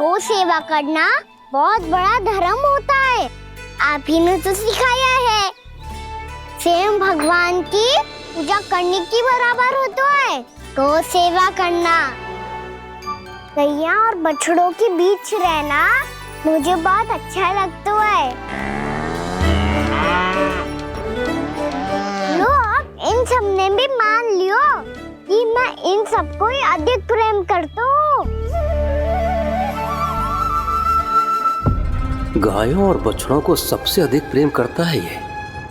गौ सेवा करना बहुत बड़ा धर्म होता है। आप ही ने तो सिखाया है। स्वयं भगवान की पूजा करने के बराबर होता है गौ सेवा करना। गैया और बछड़ों के बीच रहना मुझे बहुत अच्छा लगता है। लो अब इन सब ने भी मान लियो कि मैं इन सबको ही अधिक प्रेम करता हूँ। गायों और बछड़ों को सबसे अधिक प्रेम करता है ये।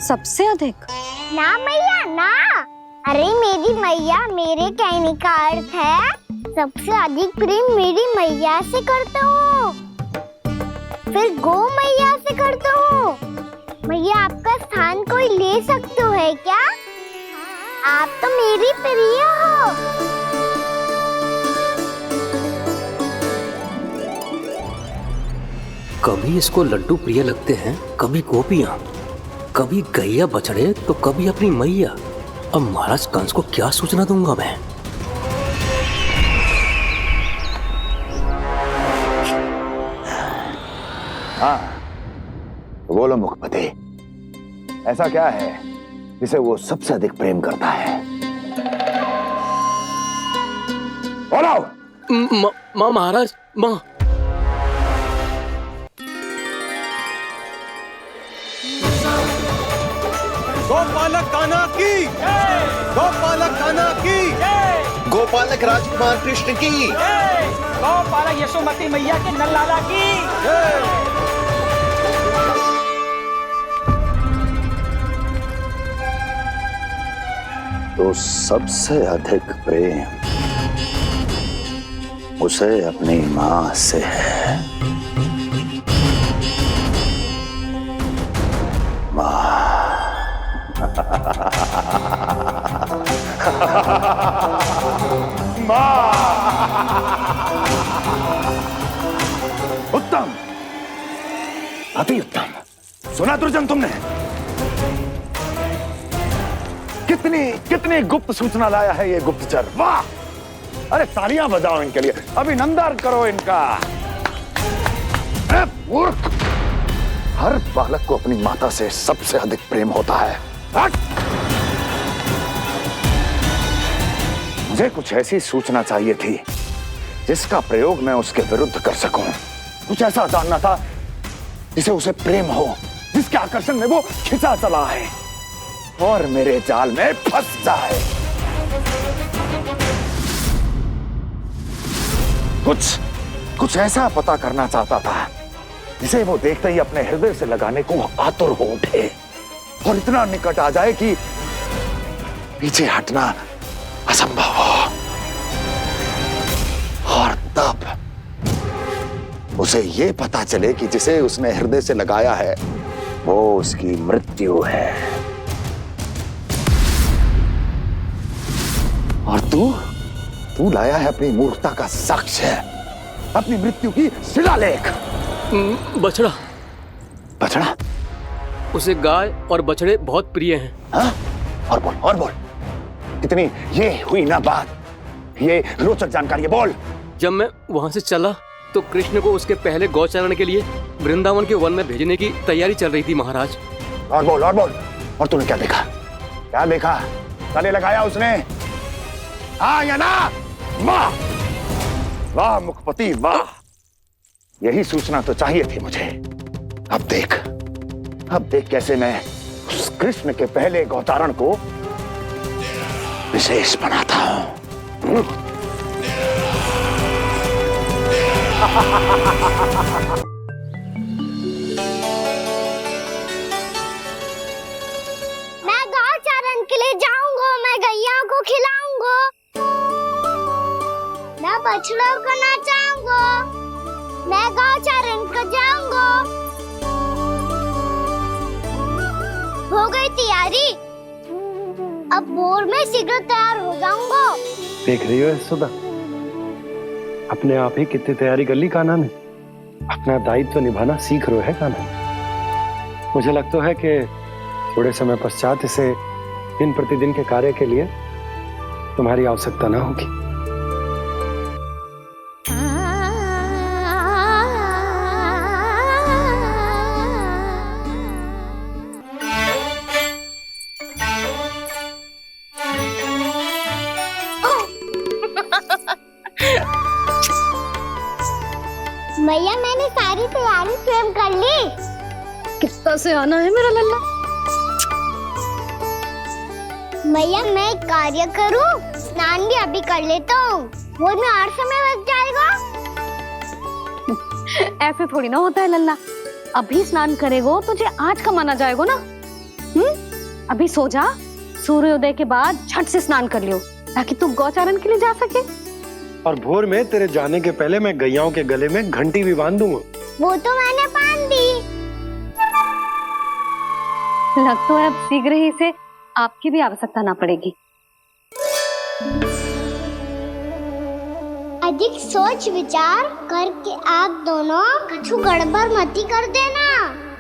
सबसे अधिक? ना मैया ना, अरे मेरी मैया, मेरे कहने का अर्थ है सबसे अधिक प्रेम मेरी मैया से करता हूँ, फिर गौ मैया से करता हूँ। मैया आपका स्थान कोई ले सकते है क्या? आप तो मेरी प्रिय हो। कभी इसको लड्डू प्रिय लगते हैं, कभी गोपियां, कभी गैया बछड़े, तो कभी अपनी मैया। अब महाराज कंस को क्या सूचना दूंगा मैं? हाँ, बोलो मुखपति, ऐसा क्या है जिसे वो सबसे अधिक प्रेम करता है? बोलो। माँ महाराज, माँ। गोपालक कान्हा की, गोपालक कान्हा की, गोपालक राजकुमार कृष्ण की, गोपालक यशोमती मैया के नल लाला की। तो सबसे अधिक प्रेम उसे अपनी माँ से है। माँ। माँ। उत्तम, अति उत्तम। सुना दुर्जन तुमने? कितनी कितनी गुप्त सूचना लाया है ये गुप्तचर। वाह! अरे तालियां बजाओ इनके लिए, अभिनंदन करो इनका। अरे मूर्ख! हर बालक को अपनी माता से सबसे अधिक प्रेम होता है। मुझे कुछ ऐसी सूचना चाहिए थी जिसका प्रयोग मैं उसके विरुद्ध कर सकूं। कुछ ऐसा जानना था जिसे उसे प्रेम हो, जिसके आकर्षण में वो खिंचा चला है और मेरे जाल में फंस जाए। कुछ ऐसा पता करना चाहता था जिसे वो देखते ही अपने हृदय से लगाने को आतुर हो उठे और इतना निकट आ जाए कि पीछे हटना असंभव हो। और तब उसे ये पता चले कि जिसे उसने हृदय से लगाया है वो उसकी मृत्यु है। और तू लाया है अपनी मूर्खता का साक्ष्य, अपनी मृत्यु की शिलालेख। बछड़ा। बछड़ा? उसे गाय और बछड़े बहुत प्रिय हैं। हाँ? और बोल। कितनी ये हुई ना बात, ये रोचक जानकारी बोल। जब मैं वहां से चला तो कृष्ण को उसके पहले गौचारण के लिए वृंदावन के वन में भेजने की तैयारी चल रही थी महाराज। और बोल। और तूने क्या देखा? क्या देखा? गले लगाया उसने? हाँ या ना? वाह वाह मुखपति वाह, यही सूचना तो चाहिए थी मुझे। अब देख कैसे मैं उस कृष्ण के पहले गौतारण को विशेष बनाता हूं। मैं गौचारण के लिए जाऊंगा, मैं गैया को खिलाऊंगा, मैं बछड़ों को नचाऊंगा, मैं गौचारण को जाऊंगा। हो गई तैयारी, अब भोर में शीघ्र तैयार हो जाऊंगा। देख रही हो यशोदा, अपने आप ही कितनी तैयारी कर ली कान्हा ने। अपना दायित्व निभाना सीख रहे है कान्हा। मुझे लगता है कि थोड़े समय पश्चात इसे दिन प्रतिदिन के कार्य के लिए तुम्हारी आवश्यकता ना होगी। मैया मैंने सारी तैयारी स्वयं कर ली। कितना से आना है मेरा लल्ला? मैया मैं एक कार्य करूं, स्नान भी अभी कर लेता हूँ, वो में और समय लग जाएगा। ऐसे थोड़ी ना होता है लल्ला, अभी स्नान करेगो तुझे आज कमाना जाएगो ना। अभी सो जा, सूर्योदय के बाद झट से स्नान कर लियो ताकि तू गौचारण के लिए जा सके। और भोर में तेरे जाने के पहले मैं गैयाओं के गले में घंटी भी बांध दूंगा। वो तो मैंने बांध दी। लग तो है अब शीघ्र ही से आपकी भी आवश्यकता ना पड़ेगी। अधिक सोच विचार करके आप दोनों कछु गड़बड़ मती कर देना।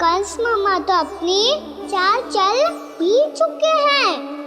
कंस मामा तो अपनी चाल चल भी चुके हैं।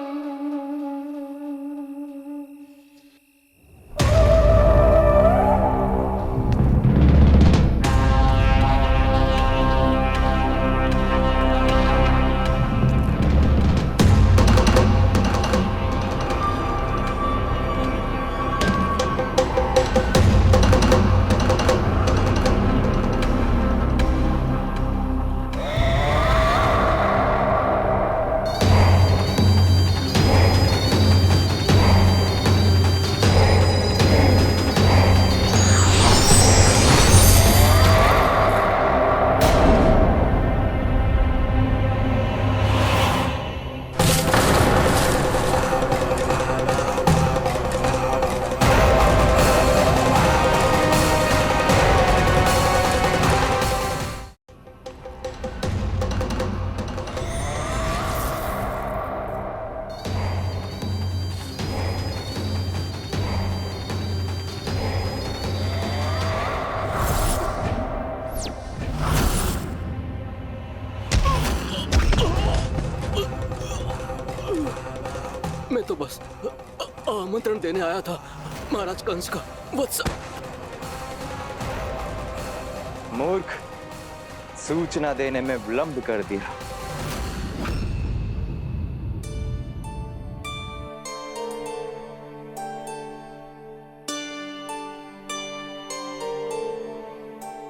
मैं तो बस आमंत्रण देने आया था महाराज कंस का वत्स। मूर्ख, सूचना देने में विलंब कर दिया।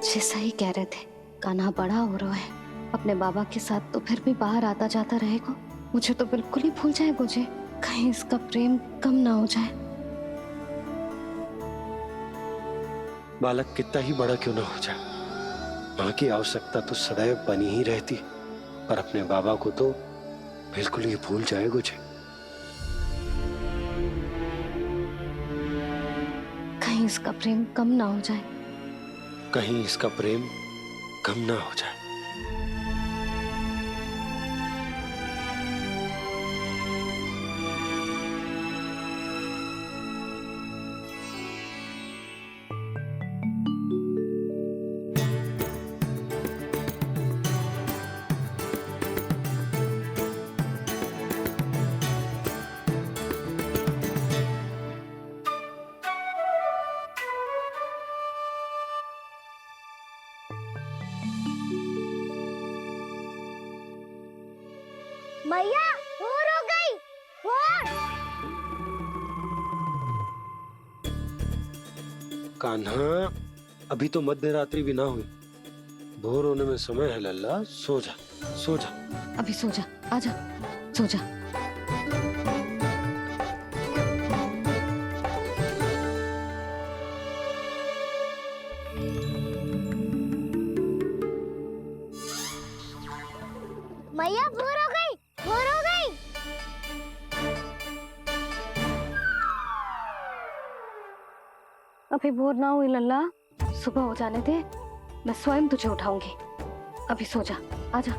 जैसा ही कह रहे थे, कान्हा बड़ा हो रहा है, अपने बाबा के साथ तो फिर भी बाहर आता जाता रहेगा। मुझे तो बिल्कुल ही भूल जाए मुझे, कहीं इसका प्रेम कम ना हो जाए। बालक कितना ही बड़ा क्यों ना हो जाए, माँ की आवश्यकता तो सदैव बनी ही रहती, पर अपने बाबा को तो बिल्कुल ही भूल जाए मुझे। कहीं इसका प्रेम कम ना हो जाए। कहीं इसका प्रेम कम ना हो जाए। मैया भोर हो गई, भोर। कान्हा, अभी तो मध्य रात्रि भी ना हुई, भोर होने में समय है लल्ला, सो जा सो जा। अभी सो जा, आजा, सो जा। मैया भोर हो गई, भोर हो गई। अभी भोर ना हुई लल्ला, सुबह हो जाने दे, मैं स्वयं तुझे उठाऊंगी। अभी सो जा, आजा।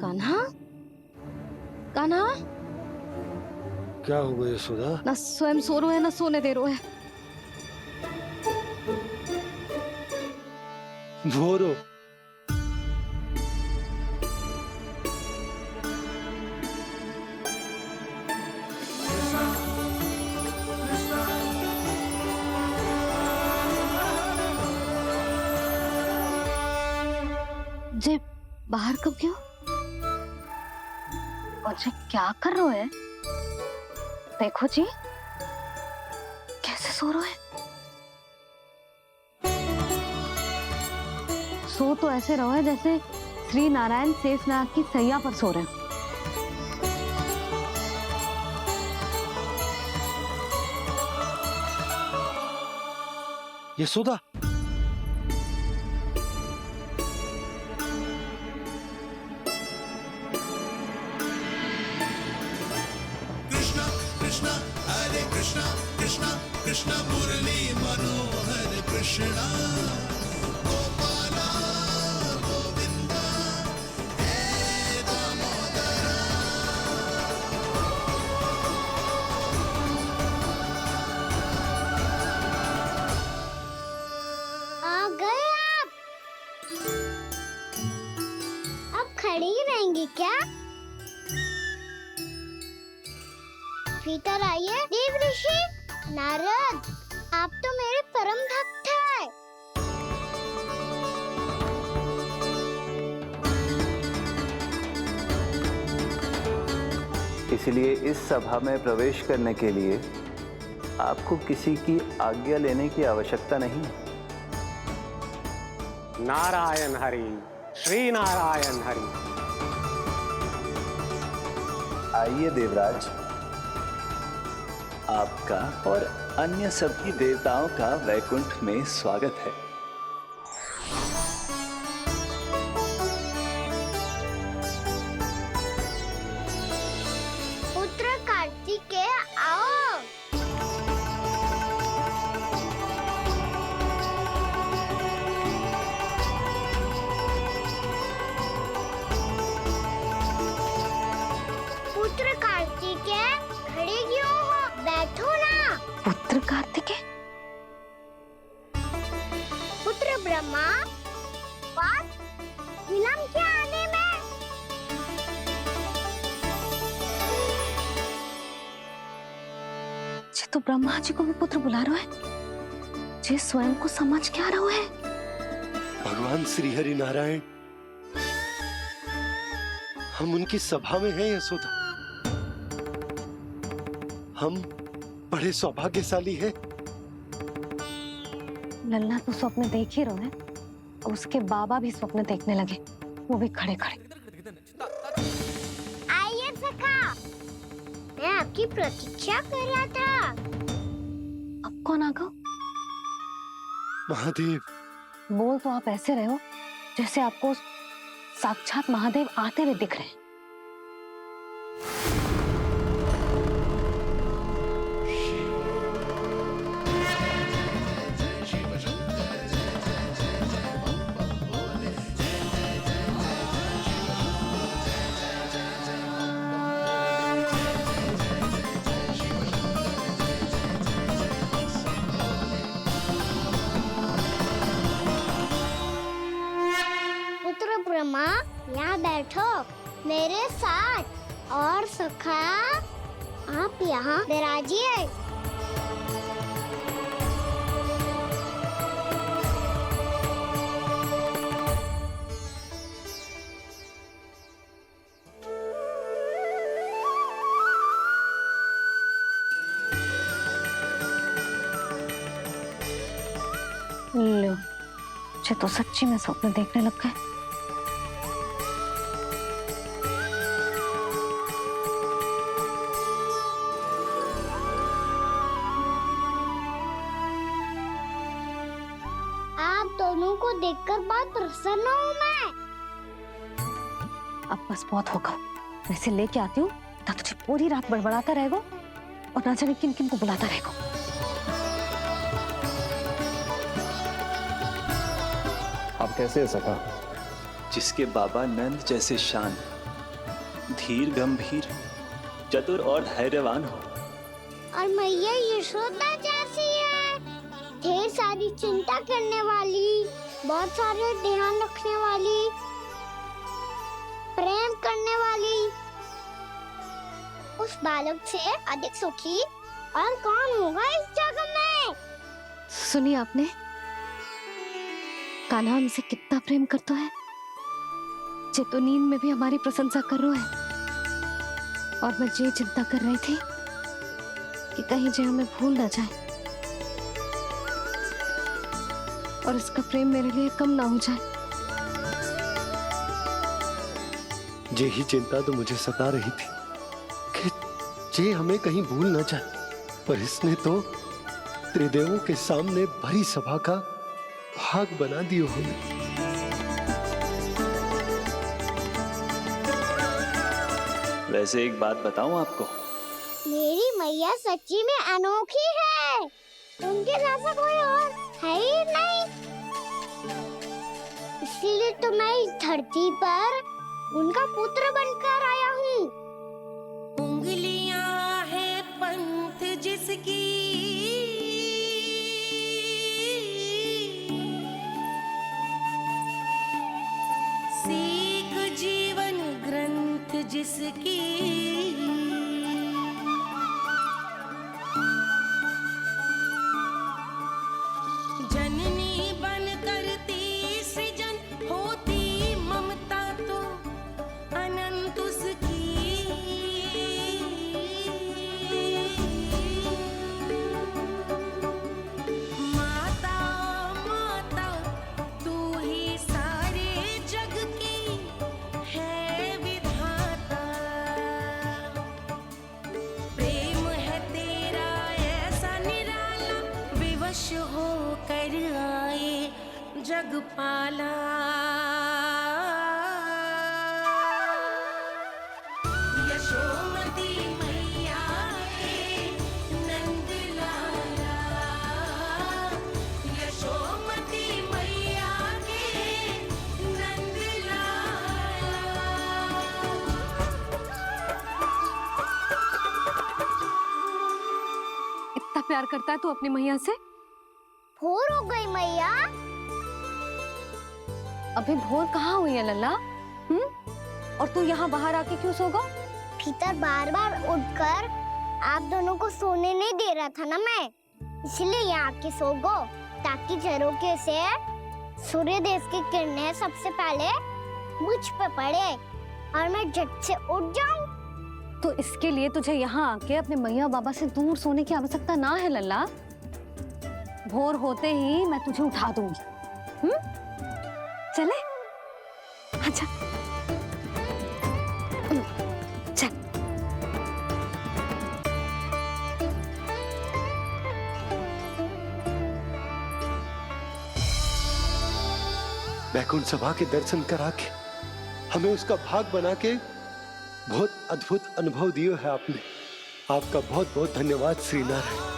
कान्हा, कान्हा, क्या हो गया यशोदा? ना स्वयं सो रहे है ना सोने दे रहे है। भोर हो। बाहर कब क्यों? मुझे क्या कर रहे है? देखो जी कैसे सो रहे हैं। सो तो ऐसे रहो है जैसे श्री नारायण शेषनाग की सैया पर सो रहे हैं। यशोदा, आ गए आप। अब खड़ी ही रहेंगी क्या? भीतर आइए देव ऋषि। नारद, आप तो मेरे परम भक्त हैं। इसलिए इस सभा में प्रवेश करने के लिए आपको किसी की आज्ञा लेने की आवश्यकता नहीं है। नारायण हरि, श्री नारायण हरि। आइए देवराज, आपका और अन्य सभी देवताओं का वैकुंठ में स्वागत है। पुत्र कार्तिकेय आओ। पुत्र कार्तिकेय, खड़े क्यों हो? बैठो ना। पुत्र कार्तिकेय? पुत्र ब्रह्मा, बात विलंब क्या आने में? ये तो ब्रह्मा जी को भी पुत्र बुला रहे हैं। जे स्वयं को समझ क्या रहे हैं? भगवान श्री हरि नारायण, हम उनकी सभा में हैं यशोदा। हम बड़े सौभाग्यशाली हैं। लल्ला तो स्वप्न देख ही रहे हैं, उसके बाबा भी स्वप्न देखने लगे, वो भी खड़े खड़े। आइए सखा, मैं आपकी प्रतीक्षा कर रहा था। अब कौन आ गया? महादेव। बोल तो आप ऐसे रहे हो जैसे आपको साक्षात महादेव आते हुए दिख रहे हैं। पुत्र ब्रह्मा, यहाँ बैठो मेरे साथ। और सखा, आप यहाँ विराजिए। लो, मुझे तो सच्ची में स्वप्न देखने लग गए। आप दोनों को देखकर बहुत प्रसन्न हूँ मैं। अब बस बहुत होगा, वैसे लेके आती हूँ ना, तुझे पूरी रात बड़बड़ाता रहेगा और ना जाने किन किन को बुलाता रहेगा। आप कैसे हैं सखा? जिसके बाबा नंद जैसे शांत, धीर गंभीर, चतुर और धैर्यवान हो, और मैया यशोदा जैसी है, ढेर सारी चिंता करने वाली, बहुत सारे ध्यान रखने वाली, प्रेम करने वाली। उस बालक से अधिक सुखी और कौन होगा इस जगत में? सुनिए आपने, कान्हा हमसे कितना प्रेम करता है। जे तो नींद में भी हमारी प्रशंसा कर रहा है, और मैं ये चिंता कर रही थी कि कहीं जे हमें भूल ना जाए और इसका प्रेम मेरे लिए कम ना हो जाए। यही चिंता तो मुझे सता रही थी कि जे हमें कहीं भूल ना जाए, पर इसने तो त्रिदेवों के सामने भरी सभा का भाग बना दियो हमें। वैसे एक बात बताऊं आपको, मेरी मैया सच्ची में अनोखी है, उनके जैसा कोई और है ही नहीं। इसीलिए तो मैं इस धरती पर उनका पुत्र बनकर आया हूँ। उंगलियां है पंथ जिसकी, सीख जीवन ग्रंथ जिसकी, जननी बन करती सृजन होती ममता तो अनंत उसकी। माता माता तू ही सारे जग की है विधाता, प्रेम है तेरा ऐसा निराला, विवश हो कर आए जग पाला। यशोमती मैया के नंद लाला, यशोमती मैया के नंद लाला। इतना प्यार करता है तू अपनी मैया से? भोर हो गई मैया। अभी भोर कहाँ हुई है लल्ला? और तू यहाँ बाहर आके क्यों सो गया? भीतर बार बार उठकर आप दोनों को सोने नहीं दे रहा था ना मैं, इसलिए यहाँ आके सो गो, ताकि झरोखे से सूर्य देव की किरणें सबसे पहले मुझ पे पड़े और मैं झट से उठ जाऊं। तो इसके लिए तुझे यहाँ आके अपने मैया बाबा से दूर सोने की आवश्यकता ना है लल्ला। भोर होते ही मैं तुझे उठा दूंगी। चले? अच्छा चल। बैकुंठ सभा के दर्शन करा के हमें उसका भाग बना के बहुत अद्भुत अनुभव दियो है आपने। आपका बहुत बहुत धन्यवाद श्रीनारायण।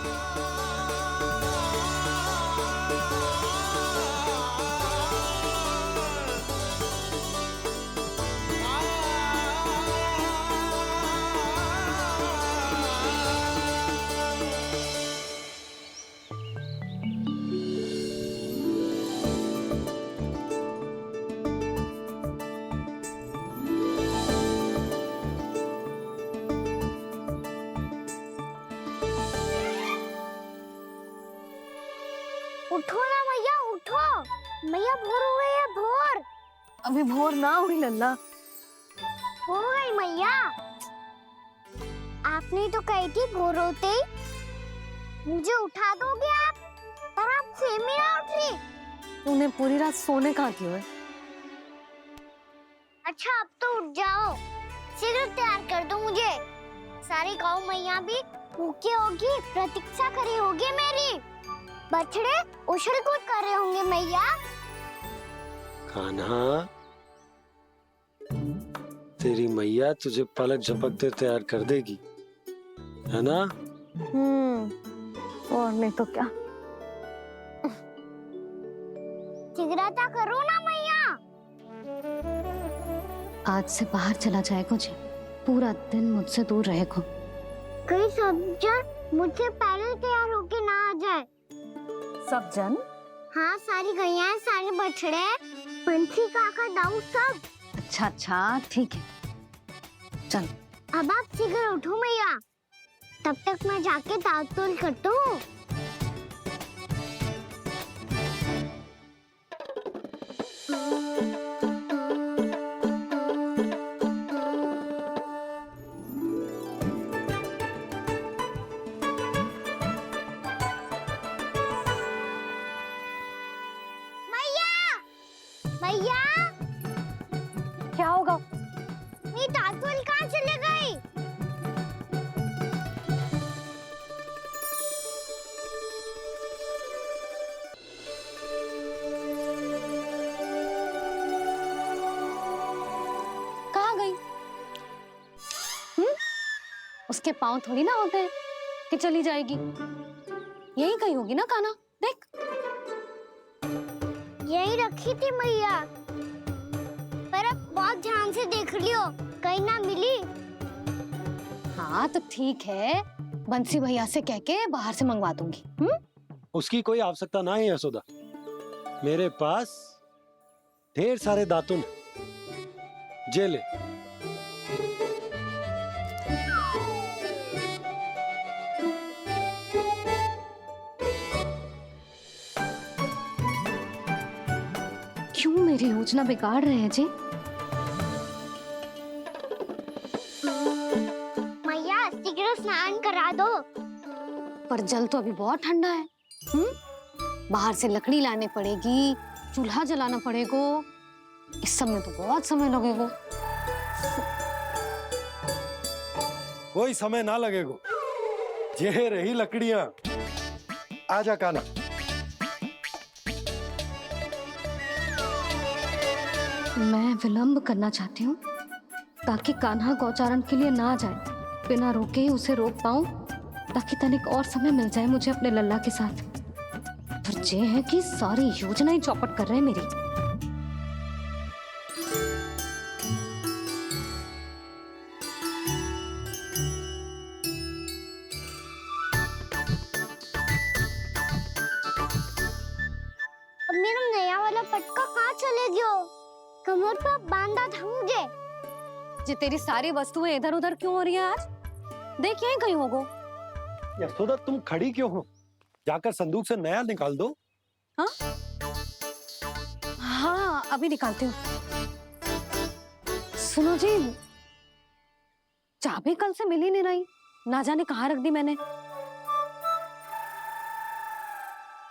उठो ना मैया, उठो। मैया भोर हो गई है, भोर। अभी भोर ना हुई लल्ला। हो गई मैया। आपने तो कही थी भोर होते ही मुझे उठा दोगे आप, पर आप फिर भी ना उठ रही। तूने पूरी रात सोने कहाँ की है? अच्छा अब तो उठ जाओ, शीघ्र तैयार कर दो मुझे। सारी गाँव मैया भी भूखी होगी, प्रतीक्षा करी होगी मेरी। बछड़े उछल कूद कर रहे होंगे मैया। कान्हा, तेरी मैया तुझे पलक झपकते तैयार कर देगी, है ना? और नहीं तो क्या। शीघ्रता करो ना मैया। आज से बाहर चला जाएगा जी, पूरा दिन मुझसे दूर रहेगा। कहीं सब जन मुझसे पहले तैयार होके ना आ जाए। सब जन? हाँ, सारी गैया, सारे बछड़े, पंछी, काका, दाऊ सब। अच्छा अच्छा ठीक है, चल। अब आप शीघ्र उठो मैया, तब तक मैं जाके दाल तोल करता हूँ। मैया, क्या होगा? मेरी दातुल कहाँ चले गई? कहाँ गई? उसके पाँव थोड़ी ना होते हैं कि चली जाएगी। यही कहीं होगी ना कान्हा, देख। यही रखी थी मैया, पर अब बहुत ध्यान से देख लियो, कहीं ना मिली। हाँ तो ठीक है, बंसी भैया से कह के बाहर से मंगवा दूंगी। उसकी कोई आवश्यकता ना है यशोदा, मेरे पास ढेर सारे दातुन जे ले। क्यों मेरी योजना बिगाड़ रहे हैं जी? मैया शीघ्र स्नान करा दो। पर जल तो अभी बहुत ठंडा है। बाहर से लकड़ी लानी पड़ेगी, चूल्हा जलाना पड़ेगा, इस सब में तो बहुत समय लगेगा। कोई समय ना लगेगा, ये रही लकड़ियां। आजा कान्हा। मैं विलंब करना चाहती हूँ ताकि कान्हा गौचारण के लिए ना जाए, बिना रोके ही उसे रोक पाऊं, ताकि तनिक और समय मिल जाए मुझे अपने लल्ला के साथ। पर ये है कि सारी योजना ही चौपट कर रहे हैं मेरी। अब मेरा नया वाला पटका कहाँ चले गयो? कमर पर बांधा था मुझे। ये तेरी सारी वस्तुएं इधर उधर क्यों हो रही हैं आज? देख यहीं कहीं होगो। यशोदा तुम खड़ी क्यों हो? जाकर संदूक से नया निकाल दो। हाँ हाँ, अभी निकालती हूँ। सुनो जी, चाबी कल से मिल ही नहीं रही, ना जाने कहाँ रख दी मैंने।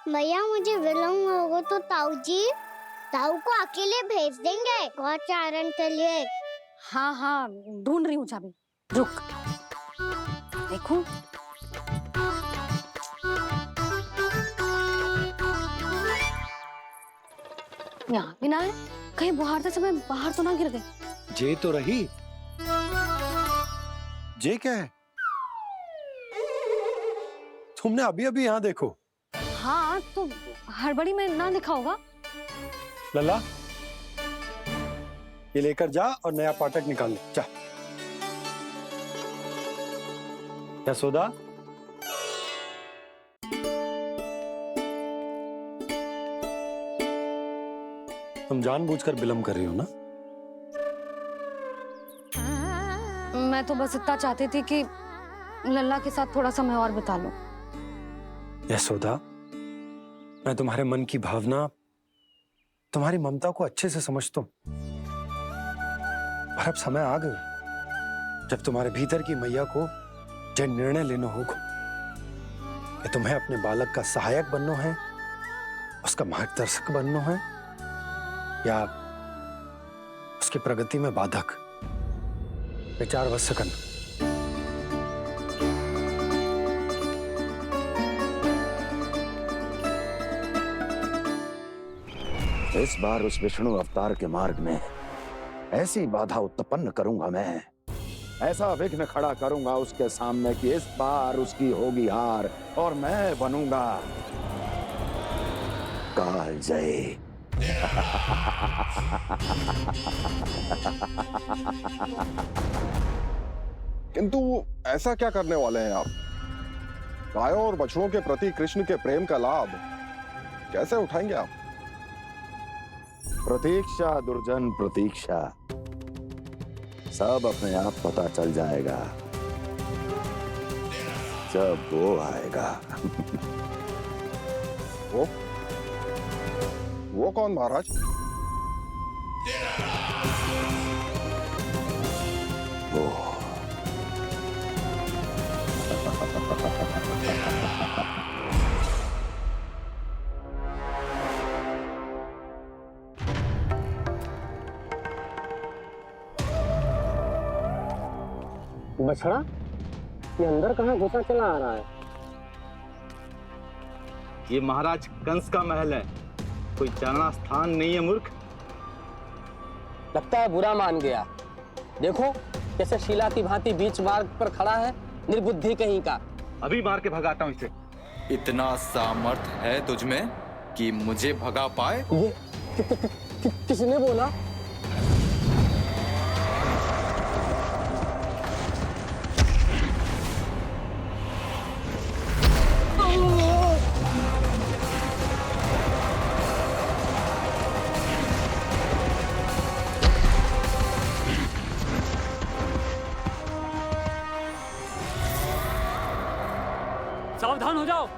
मैया मुझे विलम्ब होगा तो ताऊ को अकेले भेज देंगे गौचारण के लिए। हाँ हाँ, ढूंढ रही हूँ चाबी, रुक। देखो यहाँ भी ना है, कहीं बुहारते समय बाहर तो ना गिर गई। जे तो रही। जे क्या है? तुमने अभी अभी यहाँ देखो। हाँ तो हड़बड़ी में ना लिखा होगा। लल्ला, ये लेकर जा और नया पाठक निकाल ले, जा। यशोदा, तुम जानबूझकर विलंब कर रही हो ना? मैं तो बस इतना चाहती थी कि लल्ला के साथ थोड़ा समय और बिता लूं। यशोदा, मैं तुम्हारे मन की भावना, तुम्हारी ममता को अच्छे से समझता हूं। पर अब समय आ गया जब तुम्हारे भीतर की मैया को यह निर्णय लेना होगा कि तुम्हें अपने बालक का सहायक बनना है, उसका मार्गदर्शक बनना है, या उसकी प्रगति में बाधक। विचार अवश्य करना। इस बार उस विष्णु अवतार के मार्ग में ऐसी बाधा उत्पन्न करूंगा मैं, ऐसा विघ्न खड़ा करूंगा उसके सामने कि इस बार उसकी होगी हार और मैं बनूंगा कालजयी। किंतु ऐसा क्या करने वाले हैं आप? गायों और बछड़ों के प्रति कृष्ण के प्रेम का लाभ कैसे उठाएंगे आप? प्रतीक्षा दुर्जन प्रतीक्षा, सब अपने आप पता चल जाएगा जब वो आएगा। वो कौन महाराज? वो बछड़ा ये अंदर कहाँ घुसा चला आ रहा है? ये महाराज कंस का महल है, कोई चलना स्थान नहीं है मूर्ख। लगता है बुरा मान गया। देखो कैसे शीला की भांति बीच मार्ग पर खड़ा है, निर्बुद्धि कहीं का। अभी मार के भगाता हूँ इसे। इतना सामर्थ है तुझमें कि मुझे भगा पाए? ये किसने बोला? सावधान हो जाओ।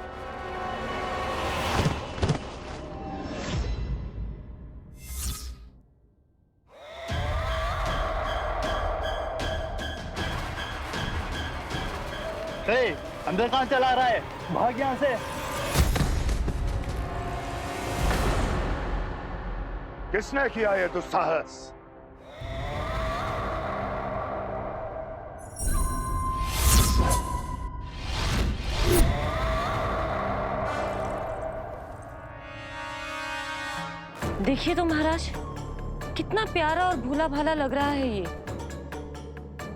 अंदर कहाँ चला रहा है? भाग यहाँ से। किसने किया ये दुस्साहस? देखिए तो महाराज, कितना प्यारा और भोला भाला लग रहा है ये।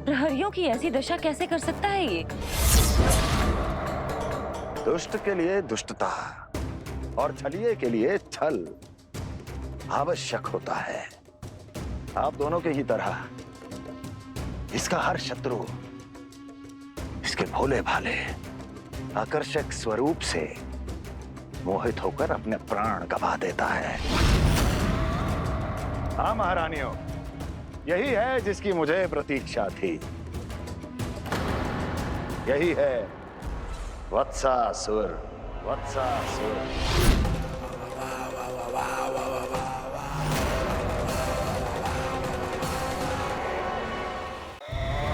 प्रहरियों की ऐसी दशा कैसे कर सकता है ये? दुष्ट के लिए दुष्टता और छलिए के लिए छल आवश्यक होता है। आप दोनों के ही तरह इसका हर शत्रु इसके भोले भाले आकर्षक स्वरूप से मोहित होकर अपने प्राण गंवा देता है। हाँ महारानियों, यही है जिसकी मुझे प्रतीक्षा थी। यही है वत्सासुर। वत्सासुर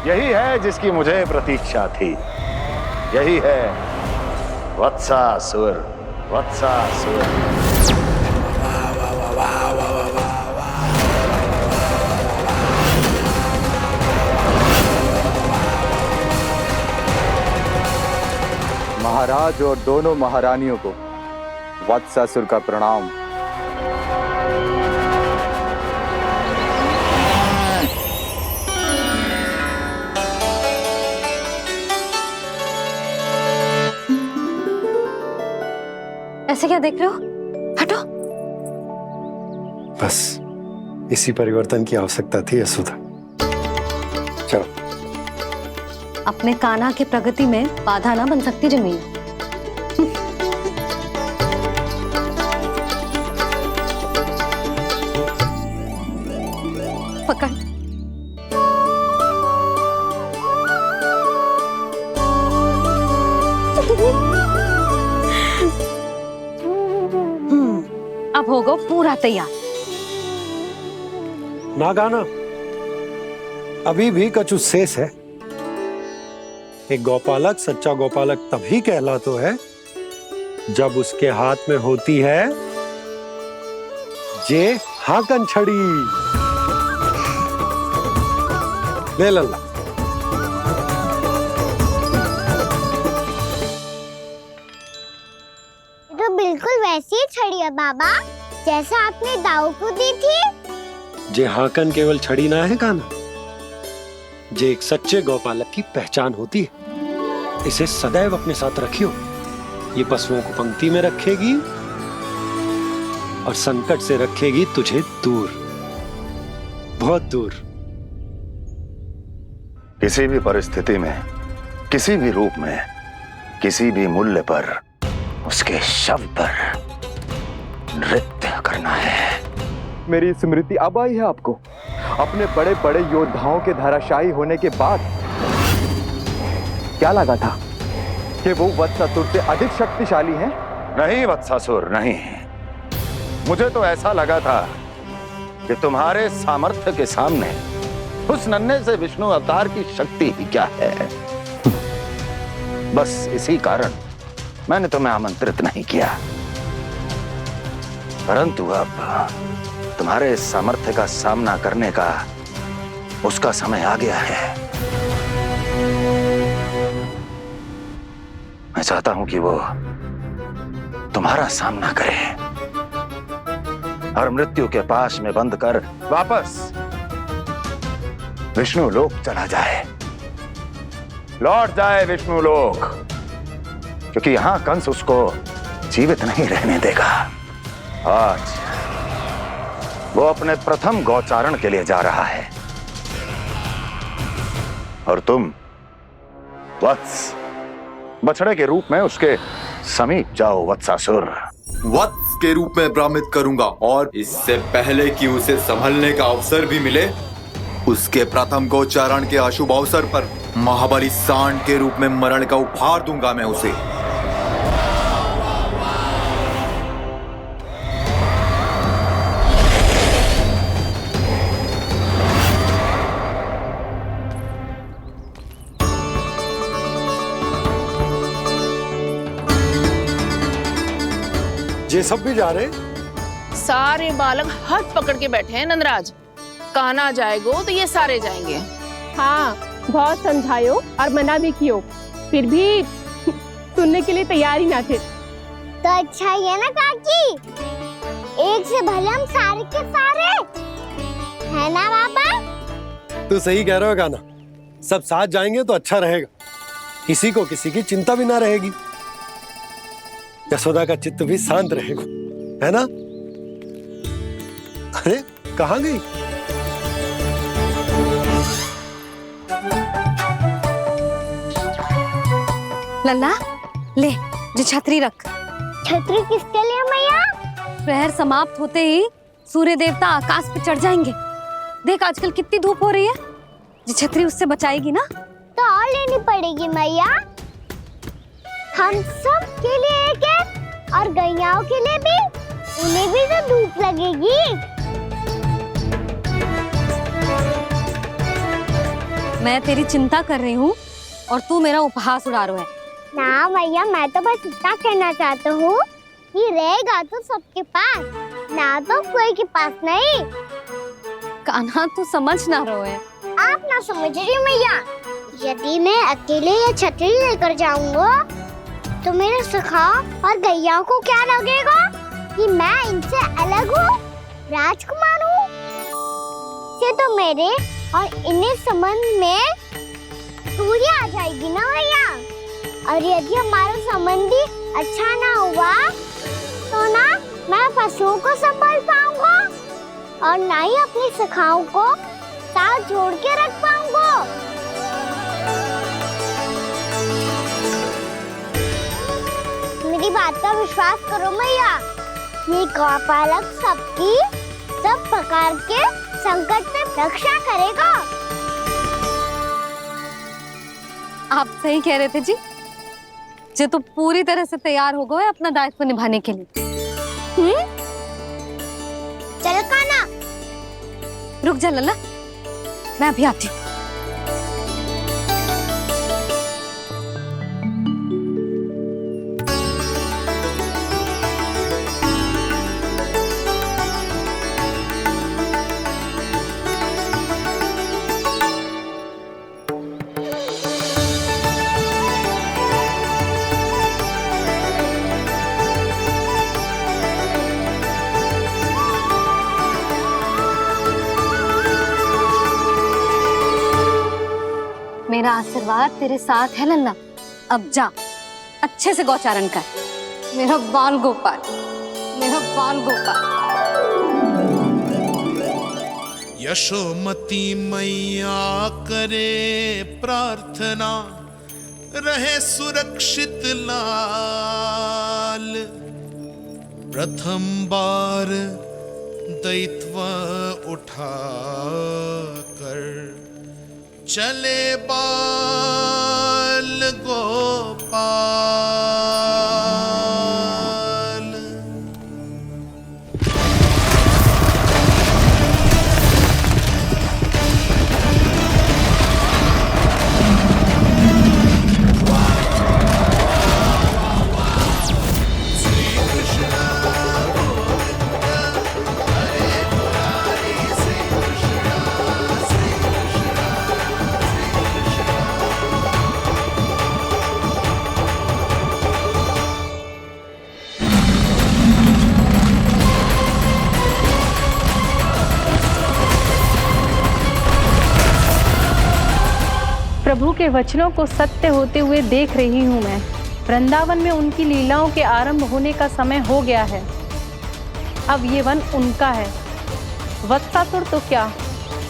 यही है जिसकी मुझे प्रतीक्षा थी। यही है वत्सासुर। वत्सासुर महाराज और दोनों महारानियों को वत्सासुर का प्रणाम। ऐसे क्या देख रहे हो? हटो। बस इसी परिवर्तन की आवश्यकता थी यशोदा। चलो। अपने कान्हा के प्रगति में बाधा ना बन सकती जमीन। पकड़। अब होगा पूरा तैयार। ना गाना, अभी भी कछु शेष है। एक गौपालक सच्चा गौपालक तभी कहलाता है जब उसके हाथ में होती है जे हाकन छड़ी। ले लल्ला। तो बिल्कुल वैसी ही छड़ी है बाबा, जैसा आपने दाऊ को दी थी। जे हाकन केवल छड़ी ना है कान्हा, जे एक सच्चे गौपालक की पहचान होती है। इसे सदैव अपने साथ रखियो। ये पशुओं को पंक्ति में रखेगी और संकट से रखेगी तुझे दूर, बहुत दूर। किसी भी परिस्थिति में, किसी भी रूप में, किसी भी मूल्य पर उसके शव पर नृत्य करना है। मेरी स्मृति अब आई है आपको? अपने बड़े बड़े योद्धाओं के धराशायी होने के बाद क्या लगा था कि वो वत्सासुर से अधिक शक्तिशाली हैं? नहीं वत्सासुर, नहीं। मुझे तो ऐसा लगा था कि तुम्हारे सामर्थ्य के सामने उस नन्हे से विष्णु अवतार की शक्ति ही क्या है। बस इसी कारण मैंने तुम्हें आमंत्रित नहीं किया। परंतु अब तुम्हारे सामर्थ्य का सामना करने का उसका समय आ गया है। मैं चाहता हूं कि वो तुम्हारा सामना करे और मृत्यु के पास में बंद कर वापस विष्णु लोक चला जाए, लौट जाए विष्णु लोक, क्योंकि यहां कंस उसको जीवित नहीं रहने देगा। आज वो अपने प्रथम गौचारण के लिए जा रहा है और तुम वत्स बछड़े के रूप में उसके समीप जाओ वत्सासुर। वत्स के रूप में भ्रमित करूंगा और इससे पहले कि उसे संभलने का अवसर भी मिले, उसके प्रथम गोचारण के अशुभ अवसर पर महाबली सांड के रूप में मरण का उपहार दूंगा मैं उसे। ये सब भी जा रहे? सारे बालक हाथ पकड़ के बैठे हैं नंदराज। कान्हा जाएगो तो ये सारे जाएंगे। हाँ, बहुत समझायो और मना भी कियो, फिर भी सुनने के लिए तैयार ही ना थे। तो अच्छा ही है ना काकी, एक से भले हम सारे के सारे, है ना बाबा? तू सही कह रहा हो गाना, सब साथ जाएंगे तो अच्छा रहेगा, किसी को किसी की चिंता भी ना रहेगी, यशोदा का चित्त भी शांत रहेगा, है ना? अरे कहाँ गई? लल्ला ले, जो छतरी रख। छतरी किसके लिए मैया? प्रहर समाप्त होते ही सूर्य देवता आकाश पे चढ़ जाएंगे। देख आजकल कितनी धूप हो रही है, जो छतरी उससे बचाएगी ना। तो और लेनी पड़ेगी मैया, हम सब के लिए एक एक और गैयाओं के लिए भी, उन्हें भी तो धूप लगेगी। मैं तेरी चिंता कर रही हूँ और तू मेरा उपहास उड़ा रहा है। ना भैया, मैं तो बस इतना कहना चाहता हूँ कि रहेगा तो सबके पास, ना तो कोई के पास नहीं। कान्हा तू समझ ना रहो है। आप ना समझ रही मैया, यदि मैं अकेले ये छतरी लेकर जाऊंगा तो मेरे सखा और गैया को क्या लगेगा कि मैं इनसे अलग हूँ, राजकुमार हूँ। से तो मेरे और इन्हें संबंध में दूरी आ जाएगी ना भैया। और यदि हमारा संबंधी अच्छा ना हुआ तो ना मैं पशुओं को संभाल पाऊंगा और ना ही अपनी सखाओं को साथ जोड़ के रख पाऊंगा। मेरी बात का विश्वास करो मैया, ये गौपालक सबकी सब प्रकार के संकट से रक्षा करेगा। आप सही कह रहे थे जी, जो तो पूरी तरह से तैयार हो गए अपना दायित्व निभाने के लिए। चल कान्हा। रुक जा लल्ला, मैं अभी आती हूँ। मेरा आशीर्वाद तेरे साथ है लल्ला। अब जा, अच्छे से गौचारण कर। मेरा बाल गोपाल, मेरा बाल गोपाल। यशोमती मैया करे प्रार्थना, रहे सुरक्षित लाल। प्रथम बार दैत्व उठा कर चले बाल गोपाल। प्रभु के वचनों को सत्य होते हुए देख रही हूँ मैं। वृंदावन में उनकी लीलाओं के आरंभ होने का समय हो गया है। अब ये वन उनका है। वत्सासुर तो क्या,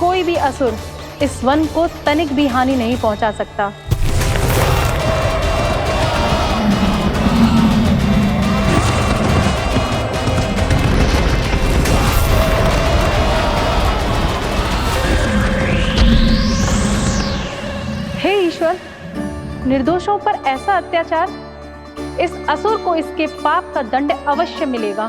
कोई भी असुर इस वन को तनिक भी हानि नहीं पहुंचा सकता। हे ईश्वर, निर्दोषों पर ऐसा अत्याचार, इस असुर को इसके पाप का दंड अवश्य मिलेगा।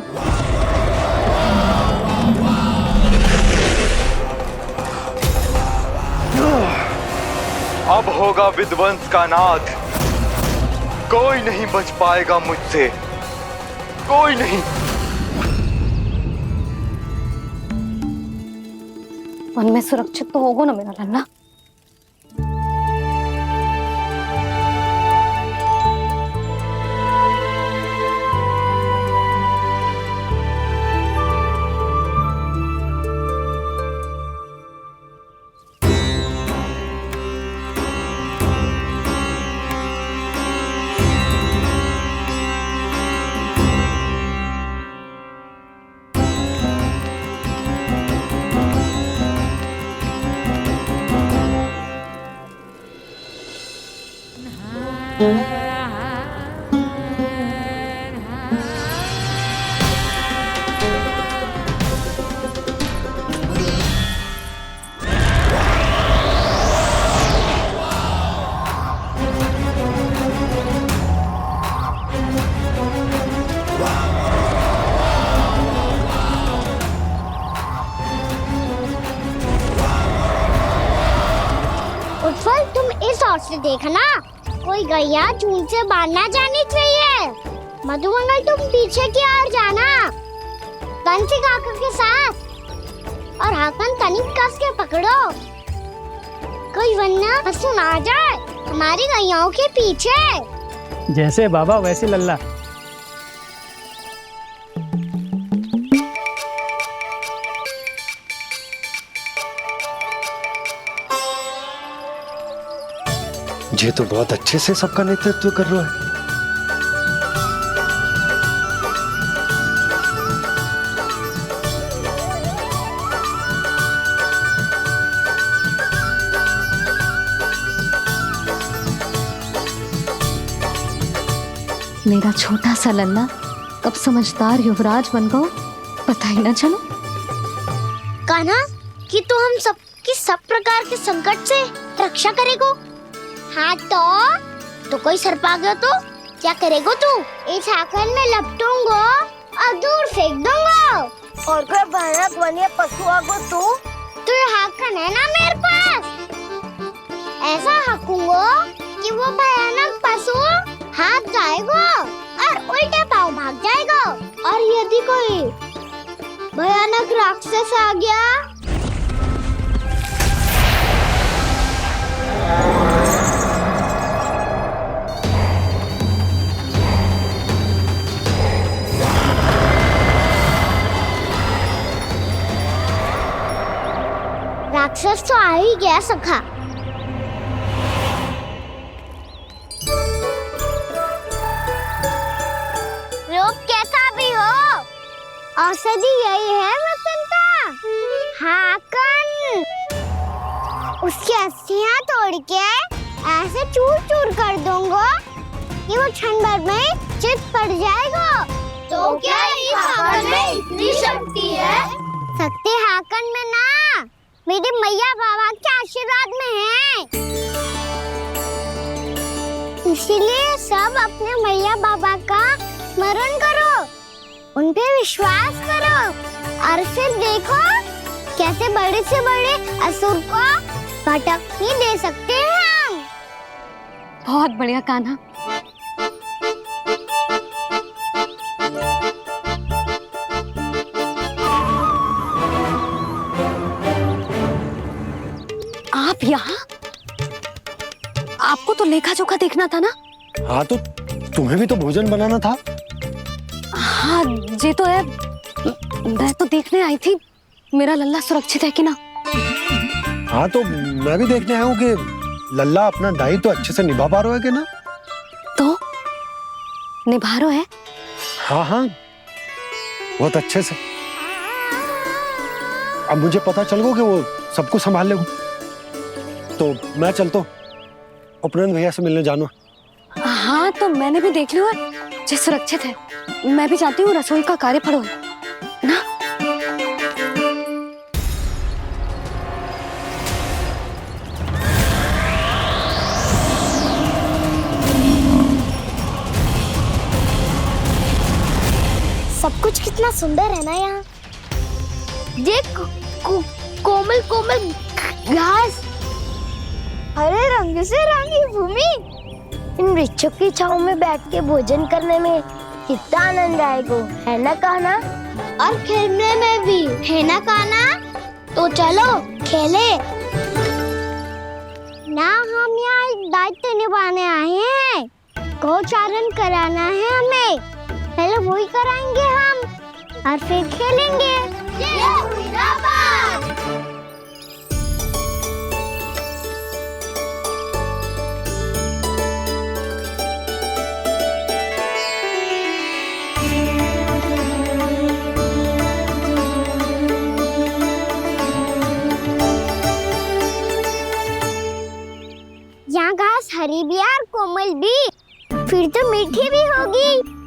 अब होगा विध्वंस का नाद। कोई नहीं बच पाएगा मुझसे, कोई नहीं। वन में सुरक्षित तो होगा ना मेरा लल्ला? उत्पल, तुम इस ओर से देखना, कोई गैया चून से बाहर ना जानी चाहिए। मधुमंगल, तुम पीछे की ओर जाना, कंसी काका के साथ, और हाकन तनिक कस के पकड़ो, कोई वरना पशु ना जाए हमारी गैयाओं के पीछे। जैसे बाबा वैसे लल्ला। ये तो बहुत अच्छे से सबका नेतृत्व कर रहा है। मेरा छोटा सा लल्ला कब समझदार युवराज बन गो, पता ही ना चलो। कान्हा, कि तू हम सब की सब प्रकार के संकट से रक्षा करेगो। हाँ तो कोई सर्प आ गया तो क्या करेगो तू? इस हाकन में लपटूंगा और दूर फेंक दूंगा। और कोई भयानक वन्य पशु आगो तो ये हाकन है ना मेरे पास, ऐसा हाकूंगा कि वो भयानक पशु हाथ जाएगा और उल्टे पांव भाग जाएगा। और यदि कोई भयानक राक्षस आ गया राक्षस तो आ ही गया सखा। लोग कैसा भी हो, औषधि यही है वसंता। हाकन उसकी अस्थियां तोड़ के ऐसे चूर चूर कर दूंगा कि वो क्षण भर में चित पड़ जाएगा। तो क्या इस हाकन में इतनी शक्ति है? शक्ति हाकन में ना, मेरी मैया बाबा के आशीर्वाद में है। इसीलिए सब अपने मैया बाबा का स्मरण करो, उन पे विश्वास करो और फिर देखो कैसे बड़े से बड़े असुर को भटक ही दे सकते हैं हम। बहुत बढ़िया कान्हा। आप यहाँ? आपको तो लेखा जोखा देखना था ना? हाँ तो तुम्हें भी तो भोजन बनाना था। हाँ ये तो है, मैं तो देखने आई थी मेरा लल्ला सुरक्षित है कि ना। हाँ तो मैं भी देखने आया हूँ कि लल्ला अपना दायित्व तो अच्छे से निभा पा रहा है कि ना? तो निभा रहा है? हाँ हाँ, बहुत अच्छे से। अब मुझे पता चल गया कि वो सब कुछ संभाल लेगा, तो मैं चलता हूँ, उपनंद भैया से मिलने जाना। हाँ, तो मैंने भी देख लिया है, जे सुरक्षित है। मैं भी चाहती हूँ रसोई का कार्य पड़ो ना। सब कुछ कितना सुंदर है ना यहाँ। देख कोमल कोमल घास, हरे रंग से रंगी भूमि। इन वृक्षों की छांव में बैठ के भोजन करने में कितना आनंद आएगा, है ना कान्हा? और खेलने में भी, है ना कान्हा? तो चलो खेले ना। हम यहाँ एक दायित्व निभाने आए हैं, गोचारण कराना है हमें। पहले वही कराएंगे हम और फिर खेलेंगे। यहाँ घास हरी भी और कोमल भी, फिर तो मीठी भी होगी।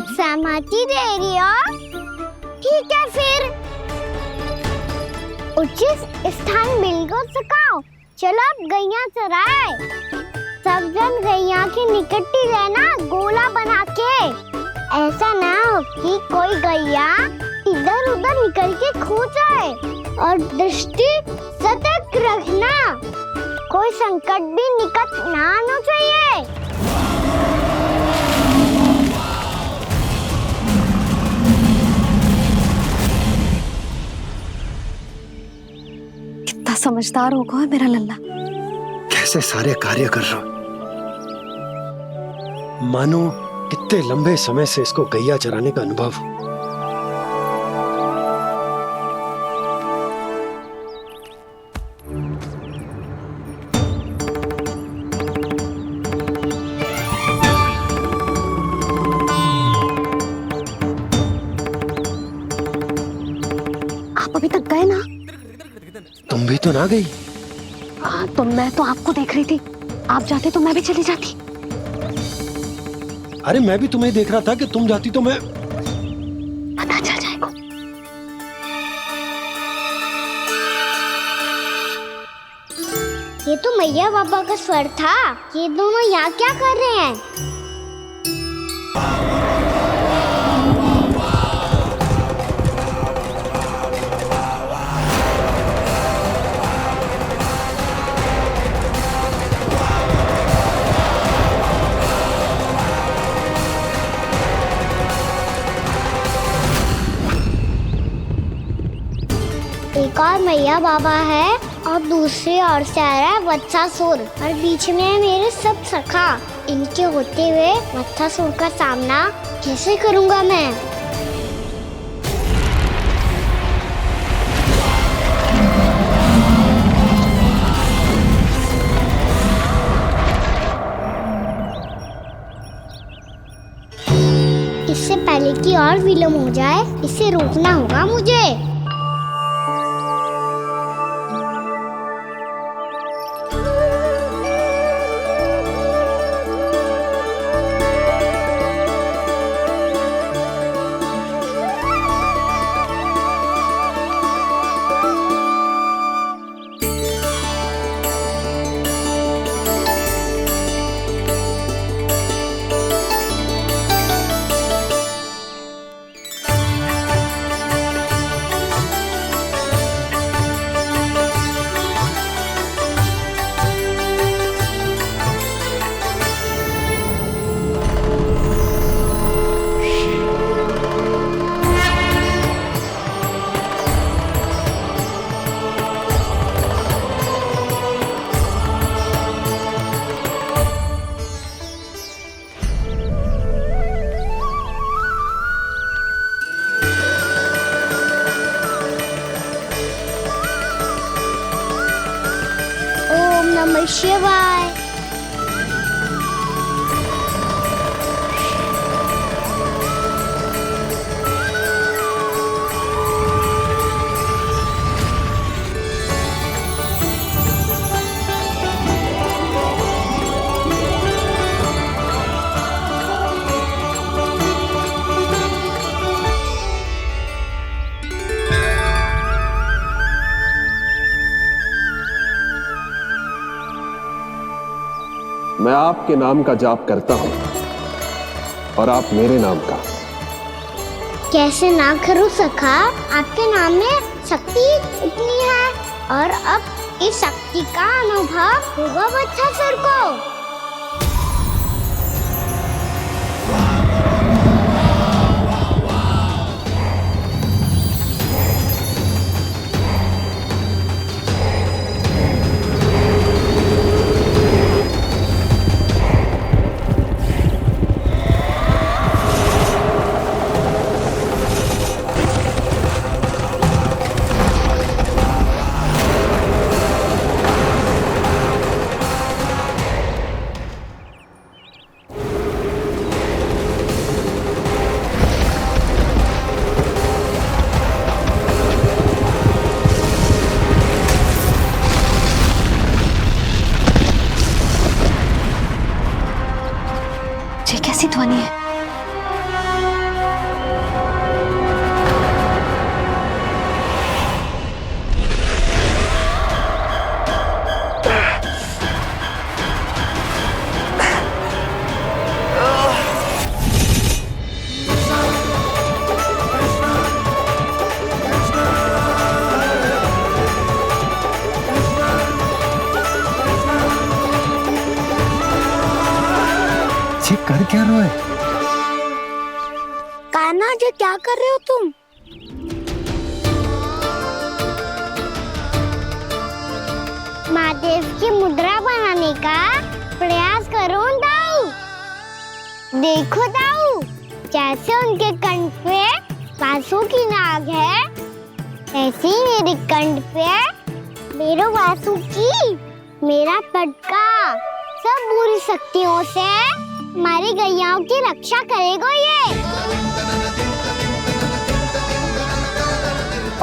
सहमति दे रही हो? ठीक है फिर उचित स्थान मिल को सकाओ। चलो अब गैया चराए। सब जन गैया के निकट ही रहना, गोला बना के। ऐसा ना हो कि कोई गैया इधर उधर निकल के खो जाए। और दृष्टि सतर्क रखना, कोई संकट भी निकट ना आना चाहिए। कितना समझदार होगा है मेरा लल्ला। कैसे सारे कार्य कर रहा, मानो कितने लंबे समय से इसको गैया चराने का अनुभव हो। आप अभी तक गए ना? तुम भी तो ना गई। हाँ, तो मैं तो आपको देख रही थी। आप जाते तो मैं भी चली जाती। अरे मैं भी तुम्हें देख रहा था कि तुम जाती तो मैं। पता चल जाएगा। ये तो मैया बाबा का स्वर था। ये दोनों यहाँ क्या कर रहे हैं? एक और मैया बाबा है और दूसरी ओर से आ रहा है वत्सासुर, और बीच में है मेरे सब सखा। इनके होते हुए वत्सासुर का सामना कैसे करूंगा मैं? इससे पहले कि और विलम्ब हो जाए, इसे रोकना होगा मुझे। नमः शिवाय। मैं आपके नाम का जाप करता हूं और आप मेरे नाम का। कैसे ना करूं सखा, आपके नाम में शक्ति इतनी है और अब इस शक्ति का अनुभव होगा वत्सासुर को। ये कैसी ध्वनि है? ये कर क्या रहे हो? कान्हा जी क्या कर रहे हो तुम? महादेव की मुद्रा बनाने का प्रयास करो दाऊ। देखो दाऊ, जैसे उनके कंठ पे वासु की नाग है, ऐसे ही मेरे कंठ पे मेरो वासु की मेरा पटका सब बुरी शक्तियों से हमारी गैयाओं की रक्षा करेगा ये।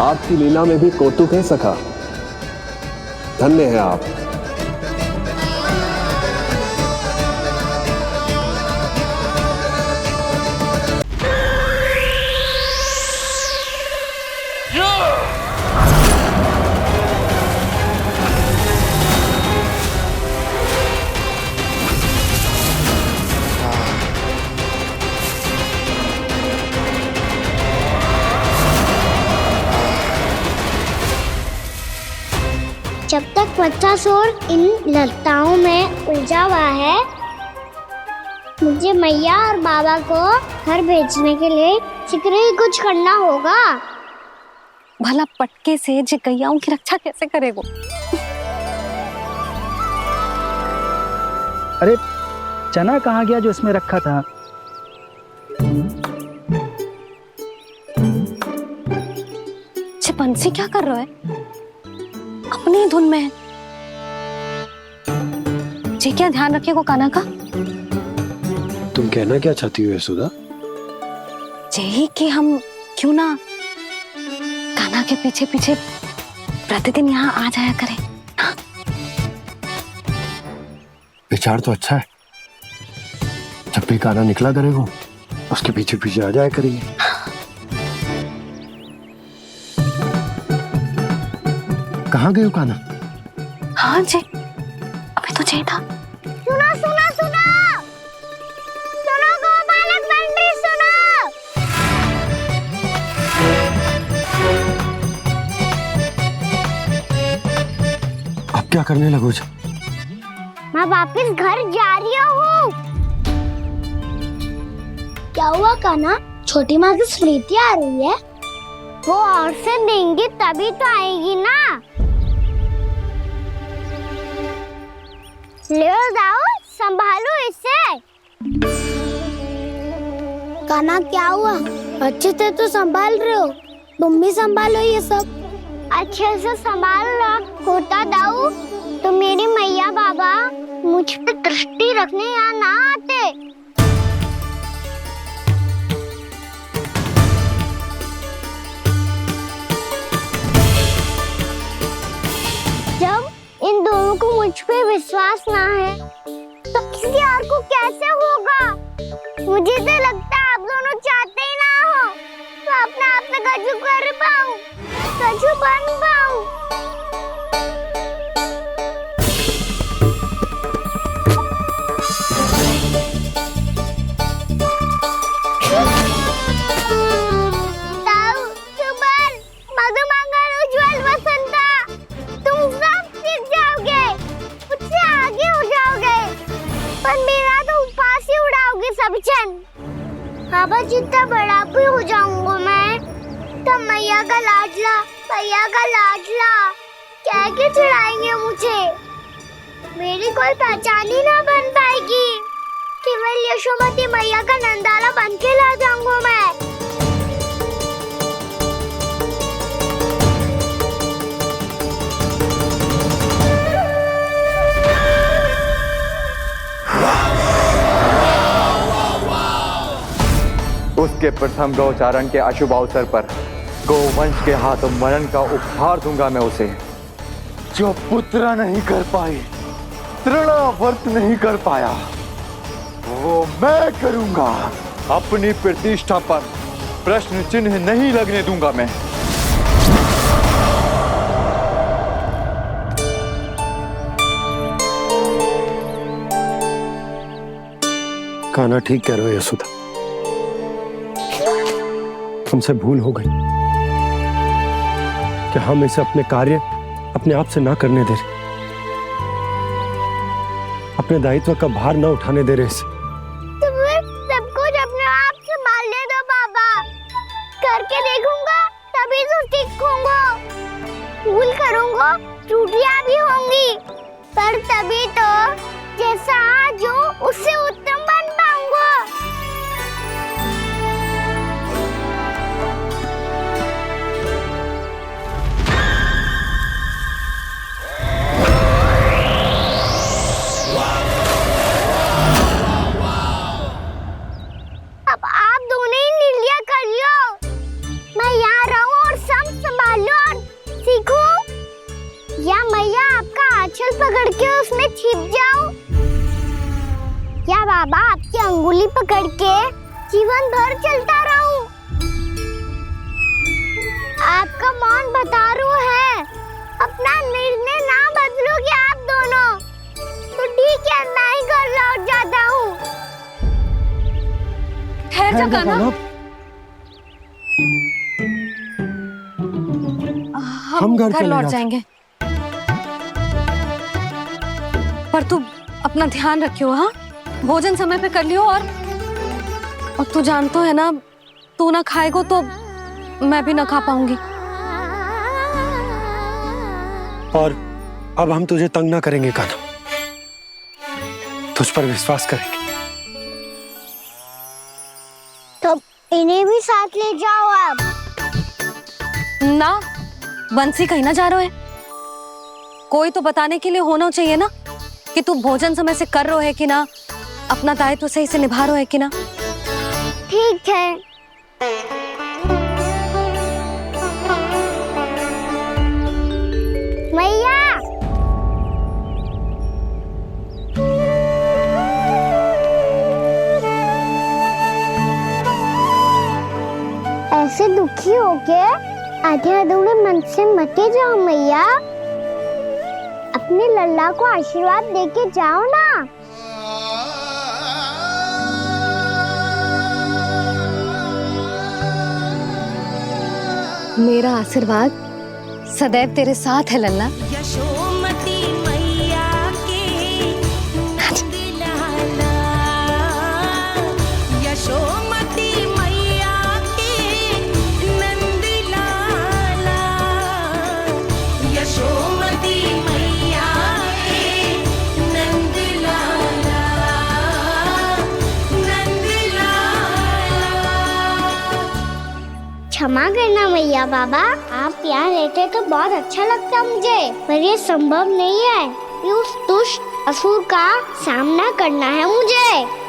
आपकी लीला में भी कौतुक है सखा, धन्य है आप। जब तक वत्सासुर इन लताओं में उलझा हुआ है, मुझे मैया और बाबा को घर भेजने के लिए शीघ्र ही कुछ करना होगा। भला पटके से जे गैयाओं की रक्षा कैसे करेगो? अरे चना कहाँ गया जो इसमें रखा था? बंसी क्या कर रहा है? अपनी धुन में है। जी क्या ध्यान रखिएगा कान्हा का। तुम कहना क्या चाहती हो यशोदा? यही कि हम क्यों ना कान्हा के पीछे पीछे प्रतिदिन यहाँ आ जाया करें। हाँ? विचार तो अच्छा है। जब भी कान्हा निकला करेगा उसके पीछे पीछे आ जाया करेंगे। कहाँ गए हो कान्हा? हाँ जी, अभी तो जय था। सुनो सुनो सुनो सुनो गोपालक बंटी सुनो। अब क्या करने लगो? मैं वापस घर जा रही हूँ। क्या हुआ कान्हा? छोटी माँ की स्मृति आ रही है। वो और से देंगी तभी तो आएगी ना। ले जाओ, संभालो इसे। कान्हा क्या हुआ? अच्छे से तो संभाल रहे हो, तुम भी संभालो ये सब। अच्छे से संभाल रहा होता दाऊ तो मेरी मैया बाबा मुझ पे दृष्टि रखने यहाँ ना आते। जब इन दोनों को मुझ पे विश्वास ना है तो किसी और को कैसे होगा? मुझे तो लगता है आप दोनों चाहते ही ना हो तो अपने आप से गजू कर पाऊं, गजू बन पाऊं। ताऊ, सुबल, मधुमंगल, उज्जवल, वसंता, तुम सब सीख जाओगे, मुझसे आगे हो जाओगे, पर मेरा तो उपवास ही उड़ाओगे सब जन। बाबा जितना बड़ा भी हो जाऊंगा मैं, तो मैया का लाडला, भैया का लाडला कह के चढ़ाएंगे मुझे। मेरी कोई पहचान ही ना बन पाएगी, केवल यशोमती मैया का नंदाला बन के ला जाऊंगा मैं। उसके प्रथम गौचारण के अशुभ अवसर पर गोवंश के हाथों मरण का उपहार दूंगा मैं उसे। जो पुत्र नहीं कर पाई, तृणावर्त नहीं कर पाया, वो मैं करूंगा। अपनी प्रतिष्ठा पर प्रश्न चिन्ह नहीं लगने दूंगा मैं। कान्हा ठीक कह रहे हो यशोदा, हमसे भूल हो गई कि हम इसे अपने कार्य अपने आप से ना करने दे रहे, अपने दायित्व का भार न उठाने दे रहे इसे। तो फिर सब कुछ अपने आप संभालने दो बाबा, करके देखूंगा तभी तो सीखूंगा। भूल करूंगा, त्रुटियां भी होंगी, पर तभी तो जैसा आज हूँ उससे उत्तम बन पाऊंगा। अब आप दोनों ही निर्णय कर लो, मैं यहाँ रहूं और सब संभालूं और सीखूं, या मैया आपका आंचल पकड़ के उसमें छिप जाऊं, या बाबा आपकी अंगुली पकड़ के जीवन भर चलता रहूं। आपका मौन बता रहा है, अपना निर्णय ना बदलोगे आप दोनों तो ठीक है, मैं ही घर लौट जाता हूँ। ठहर जा कान्हा, हम घर लौट जाएंगे, पर तू अपना ध्यान रखियो। हाँ, भोजन समय पे कर लियो, और तू जानतो है ना, तू ना खाएगो तो मैं भी ना खा पाऊंगी। और अब हम तुझे तंग ना करेंगे कान्हा, तुझ पर विश्वास करेंगे। तो इन्हें भी साथ ले जाओ अब। ना, बंसी कहीं ना जा रहे है, कोई तो बताने के लिए होना चाहिए ना कि तू भोजन समय से कर रहे है कि ना, अपना दायित्व सही से निभा रहे है कि ना। ठीक है। मैया, ऐसे दुखी हो के आधे अधूरे मन से मत जाओ मैया, अपने लल्ला को आशीर्वाद देके जाओ ना। मेरा आशीर्वाद सदैव तेरे साथ है लल्ला। यशोमती मैया के नंद लाला, यशोमती मैया के नंद लाला, यशोमती मैया के नंद लाला, नंद लाला। क्षमा करना मैया बाबा, आप यहाँ रहते तो बहुत अच्छा लगता मुझे, पर ये संभव नहीं है। अभी उस दुष्ट असुर का सामना करना है मुझे।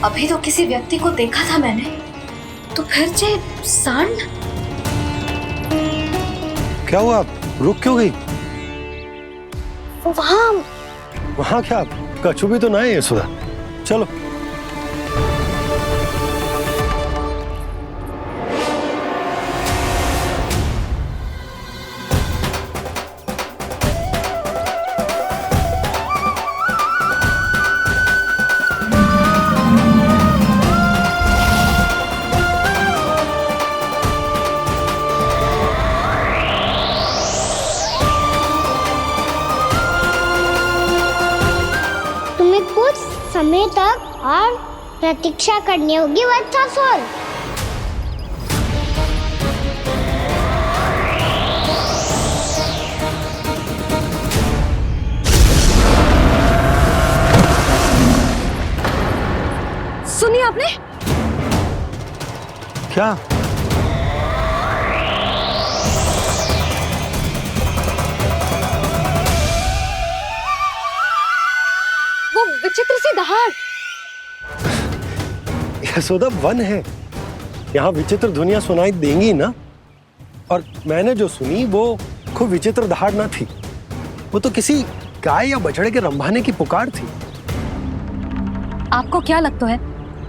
अभी तो किसी व्यक्ति को देखा था मैंने, तो फिर जे सांड। क्या हुआ, रुक क्यों गई? वहाँ क्या कछु भी तो नहीं है सुधा, चलो। कुछ समय तक और प्रतीक्षा करनी होगी वत्सासुर। सुनिए आपने क्या? वो विचित्र सी दहाड़। यशोदा, वन है, यहाँ विचित्र ध्वनियां सुनाई देंगी ना। और मैंने जो सुनी वो खूब विचित्र दहाड़ ना थी, वो तो किसी गाय या बछड़े के रंभाने की पुकार थी। आपको क्या लगता है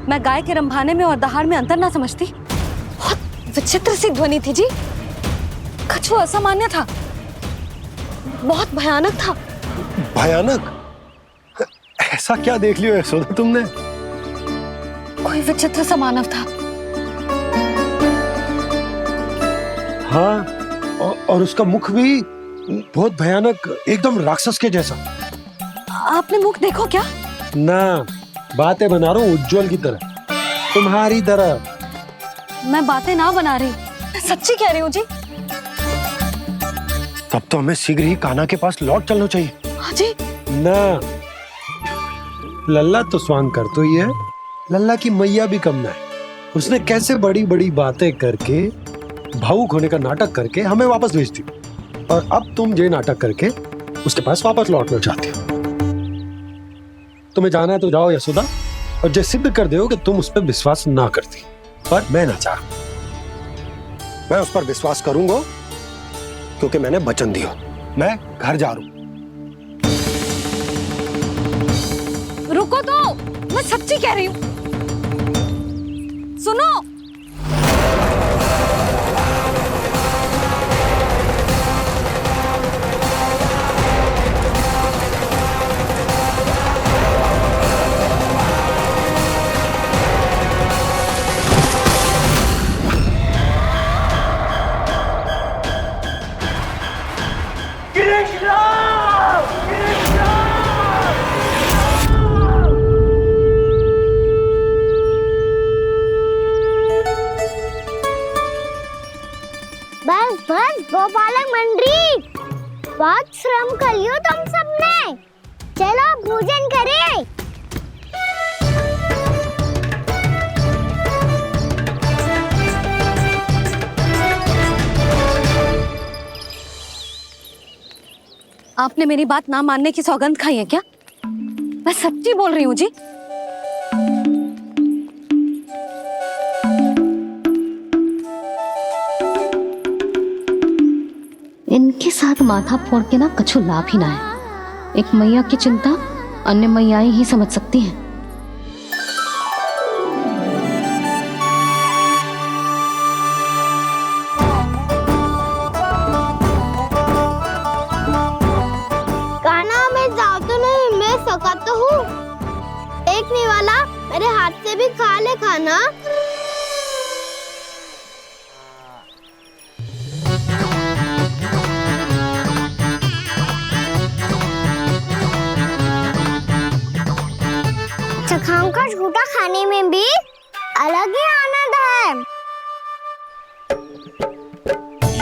मैं गाय के रंभाने में और दहाड़ में अंतर ना समझती? बहुत विचित्र सी ध्वनि थी जी, कुछ वो असामान्य था, बहुत भयानक था। भयानक? ऐसा क्या देख लियो यशोदा तुमने? कोई विचित्र सा मानव था। हाँ, और उसका मुख भी बहुत भयानक, एकदम राक्षस के जैसा। आपने मुख देखो क्या? ना, बातें बना रहा हूँ उज्जवल की तरह, तुम्हारी तरह। मैं बातें ना बना रही, मैं सच्ची कह रही हूँ जी। तब तो हमें शीघ्र ही कान्हा के पास लौट चलना चाहिए। हाँ जी। ना, लल्ला तो स्वांग कर तो ही है, लल्ला की मैया भी कम ना है। उसने कैसे बड़ी बड़ी बातें करके, भावुक होने का नाटक करके हमें वापस भेज दी, और अब तुम ये नाटक करके उसके पास वापस लौटना चाहती हो। तुम्हें जाना है तो जाओ यशोदा, और जो सिद्ध कर दो कि तुम उस पर विश्वास ना करती। पर मैं ना चाह, मैं उस पर विश्वास करूंगा क्योंकि मैंने वचन दिया। मैं घर जा रहा हूं। रुको तो, मैं सच्ची कह रही हूँ। सुनो, बस बस गोपालक मंडली, बहुत श्रम कर लियो तुम सबने, चलो भोजन करें। आपने मेरी बात ना मानने की सौगंध खाई है क्या? मैं सच्ची बोल रही हूँ जी। इनके साथ माथा फोड़ के ना कछु लाभ ही ना है। एक मैया की चिंता अन्य मैयाएं ही समझ सकती हैं। देखने वाला मेरे हाथ से भी खा ले खाना। चखाओं का झूठा खाने में भी अलग ही आनंद है।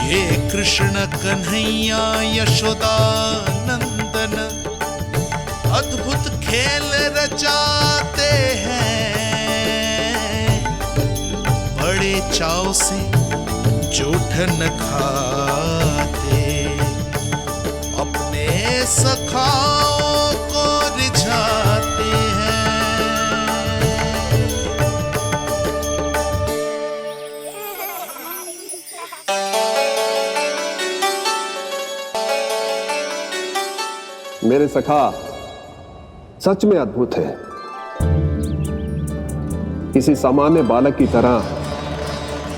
ये कृष्ण कन्हैया यशोदा नंदन अद्भुत खेल रचाते हैं, बड़े चाव से जूठ न खाते, अपने सखाओं को रिझाते हैं। मेरे सखा सच में अद्भुत है। किसी सामान्य बालक की तरह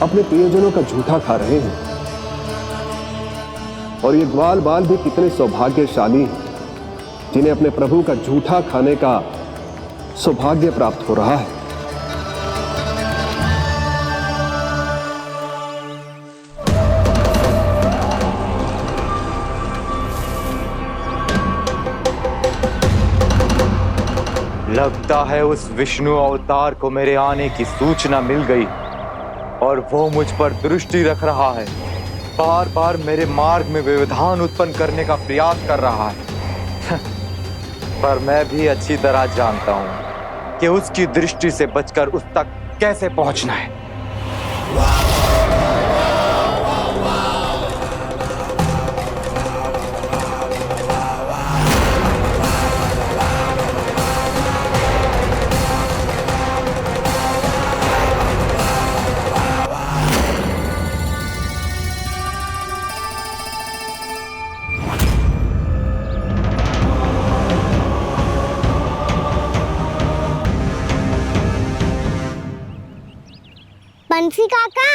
अपने प्रियजनों का झूठा खा रहे हैं। और ये ग्वाल बाल भी कितने सौभाग्यशाली हैं जिन्हें अपने प्रभु का झूठा खाने का सौभाग्य प्राप्त हो रहा है। लगता है उस विष्णु अवतार को मेरे आने की सूचना मिल गई और वो मुझ पर दृष्टि रख रहा है। बार बार मेरे मार्ग में व्यवधान उत्पन्न करने का प्रयास कर रहा है। पर मैं भी अच्छी तरह जानता हूं कि उसकी दृष्टि से बचकर उस तक कैसे पहुंचना है। बंसी काका,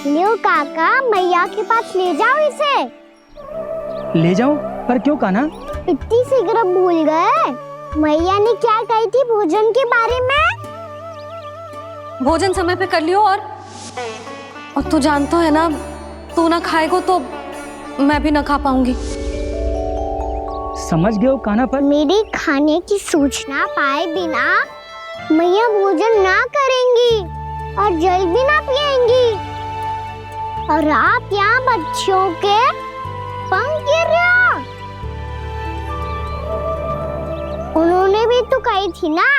लियो काका, मैया के पास ले जाओ इसे। ले जाओ? पर क्यों कान्हा? इतनी शीघ्र भूल गए? मैया ने क्या कही थी भोजन के बारे में? भोजन समय पे कर लियो। और तू जानता है ना, तू ना खाएगा तो मैं भी ना खा पाऊंगी। समझ गए हो कान्हा? पर मेरी खाने की सूचना पाए बिना मैया भोजन ना करेंगी और जल भी ना पिएंगी। और आप यहाँ बच्चों के पंख गिर रहे हो। उन्होंने भी तो कही थी ना,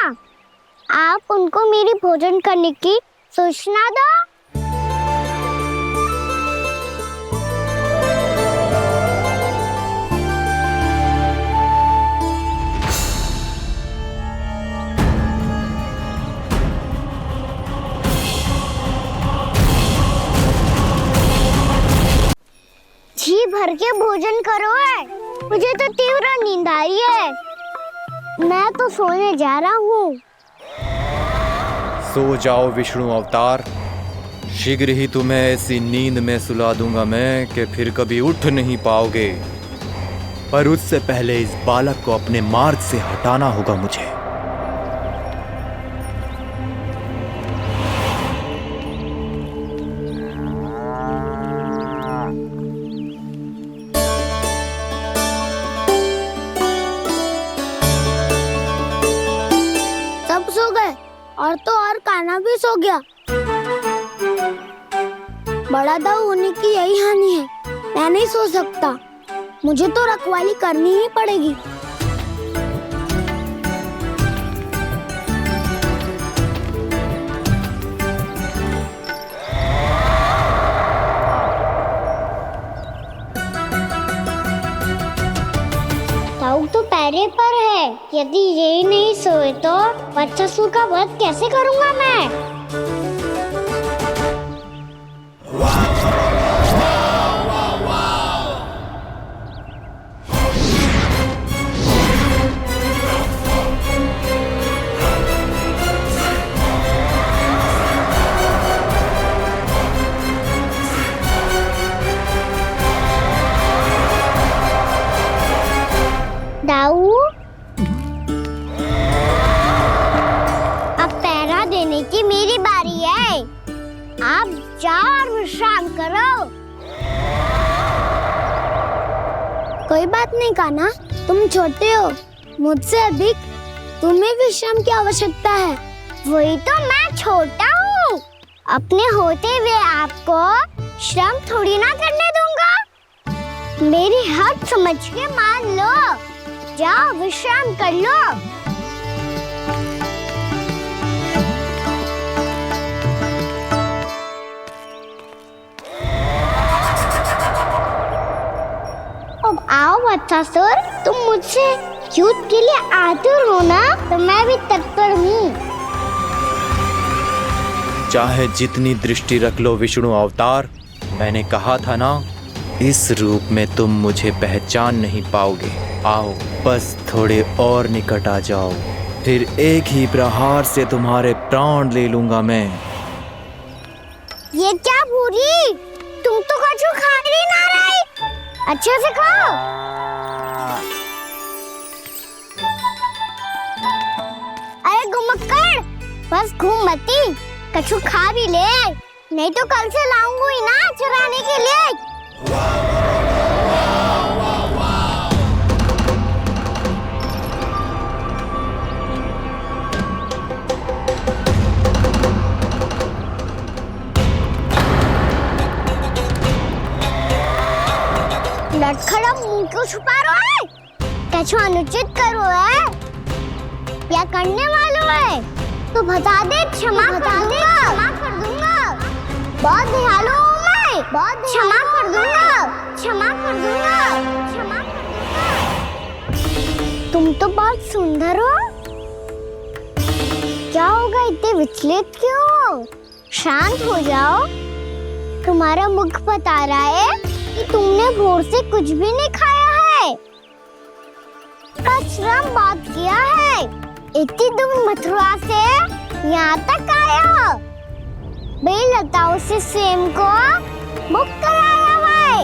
आप उनको मेरी भोजन करने की सूचना दो। जी भर के भोजन करो है, मुझे तो तीव्र नींद आई है। मैं तो सोने जा रहा हूँ। सो जाओ विष्णु अवतार, शीघ्र ही तुम्हें ऐसी नींद में सुला दूंगा मैं कि फिर कभी उठ नहीं पाओगे। पर उससे पहले इस बालक को अपने मार्ग से हटाना होगा मुझे। सो गए और तो और कान्हा भी सो गया। बड़ा दाऊ होने की यही हानि है, मैं नहीं सो सकता। मुझे तो रखवाली करनी ही पड़ेगी। दाऊ तो पैरे पर है। यदि यही नहीं सोए तो बच्चासुर का वध कैसे करूंगा मैं? कोई बात नहीं कान्हा, तुम छोटे हो, मुझसे अधिक तुम्हें विश्राम की आवश्यकता है। वही तो मैं छोटा हूँ, अपने होते हुए आपको श्रम थोड़ी ना करने दूंगा। मेरी हद समझ के मान लो, जाओ विश्राम कर लो। अब आओ वत्सासुर, तुम मुझसे युद्ध के लिए आतुर हो ना, तो मैं भी तत्पर हूँ। चाहे जितनी दृष्टि रख लो विष्णु अवतार, मैंने कहा था ना, इस रूप में तुम मुझे पहचान नहीं पाओगे। आओ बस थोड़े और निकट आ जाओ, फिर एक ही प्रहार से तुम्हारे प्राण ले लूंगा मैं। ये क्या भूरी, तुम तो कछु खा ही ना रही, अच्छे से खाओ। अरे घुमक्कड़, बस घूम मती, कछु खा भी ले, नहीं तो कल से लाऊंगी ही ना चराने के लिए। लटखड़ा मुंह क्यों छुपा रहा है? कछु अनुचित करो है या करने वालों है तो बता दे, क्षमा कर दूंगा। बहुत दयालु हूँ मैं, बहुत क्षमा कर दूंगा। तुम तो बहुत सुंदर हो, क्या होगा इतने विचलित क्यों हो? शांत हो जाओ, तुम्हारा मुख बता रहा है कि तुमने भोर से कुछ भी नहीं खाया है, श्रम बहुत किया है, इतनी दूर मथुरा से यहाँ तक आया हो, बेलताओं से स्वयं को मुक्त कराया हुआ है,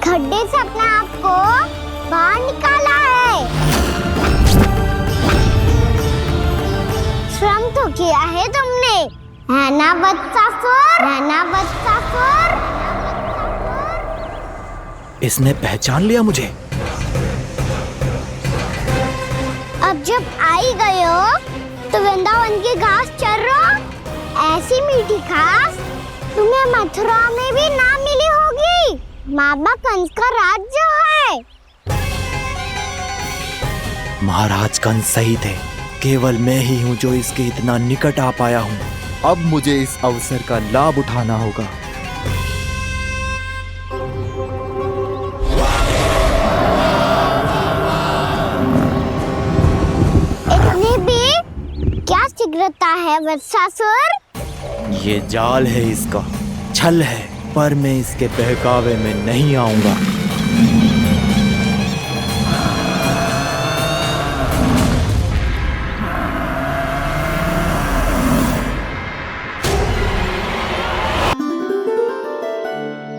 खड्डे से अपने आप को बाहर निकाला है, श्रम तो किया है तुमने, है ना वत्सासुर? इसने पहचान लिया मुझे। अब जब आई गए हो तो वृंदावन की घास चर रहो, ऐसी मीठी घास तुम्हें मथुरा में भी ना मिली होगी। बाबा कंस का राज जो है। महाराज कंस सही थे, केवल मैं ही हूँ जो इसके इतना निकट आ पाया हूँ। अब मुझे इस अवसर का लाभ उठाना होगा। इतनी भी क्या शीघ्रता है वत्सासुर? ये जाल है इसका, छल है, पर मैं इसके बहकावे में नहीं आऊंगा।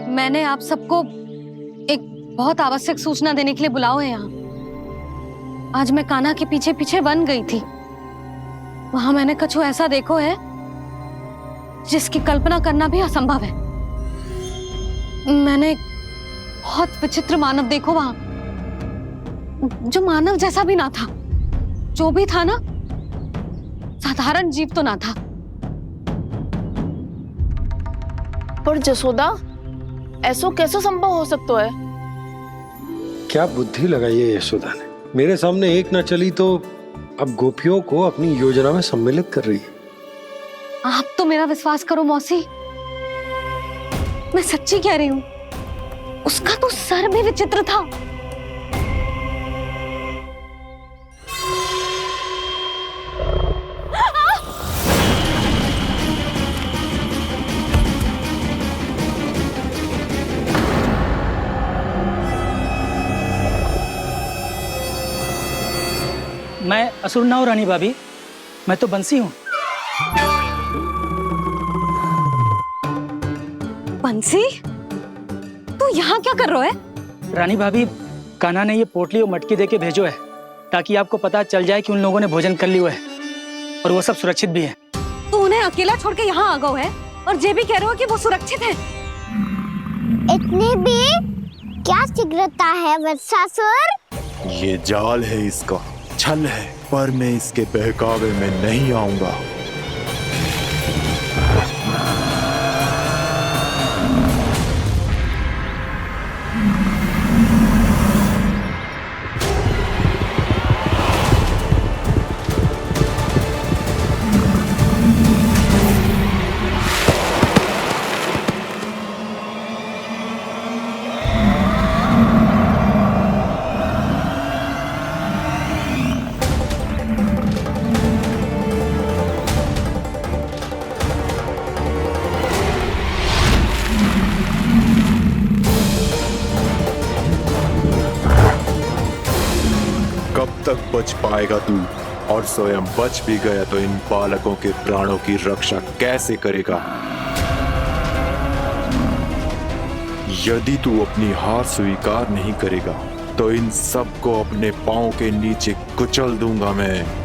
मैंने आप सबको एक बहुत आवश्यक सूचना देने के लिए बुलाओ है यहाँ। आज मैं कान्हा के पीछे पीछे वन गई थी, वहां मैंने कछु ऐसा देखो है जिसकी कल्पना करना भी असंभव है। मैंने बहुत विचित्र मानव देखो वहां, जो मानव जैसा भी ना था, जो भी था ना साधारण जीव तो ना था। पर जसोदा, ऐसा कैसे संभव हो सकता है? क्या बुद्धि लगाई है यशोदा ने, मेरे सामने एक ना चली तो अब गोपियों को अपनी योजना में सम्मिलित कर रही है। आप तो मेरा विश्वास करो मौसी, मैं सच्ची कह रही हूँ, उसका तो सर भी विचित्र था। मैं असुर ना हूं रानी भाभी, मैं तो बंसी हूँ। बंसी, तू यहाँ क्या कर रहा है? रानी भाभी, कान्हा ने ये पोटली और मटकी देके भेजो है ताकि आपको पता चल जाए कि उन लोगों ने भोजन कर लिया है और वो सब सुरक्षित भी है। तू उन्हें अकेला छोड़ के यहाँ आ गया है और ये भी कह रहे हो कि वो सुरक्षित है। इतने भी क्या शीघ्रता है वत्सासुर? ये जाल है इसका, छल है, पर मैं इसके बहकावे में नहीं आऊंगा। कब तक बच पाएगा तू? और स्वयं बच भी गया तो इन बालकों के प्राणों की रक्षा कैसे करेगा? यदि तू अपनी हार स्वीकार नहीं करेगा तो इन सबको अपने पांव के नीचे कुचल दूंगा मैं।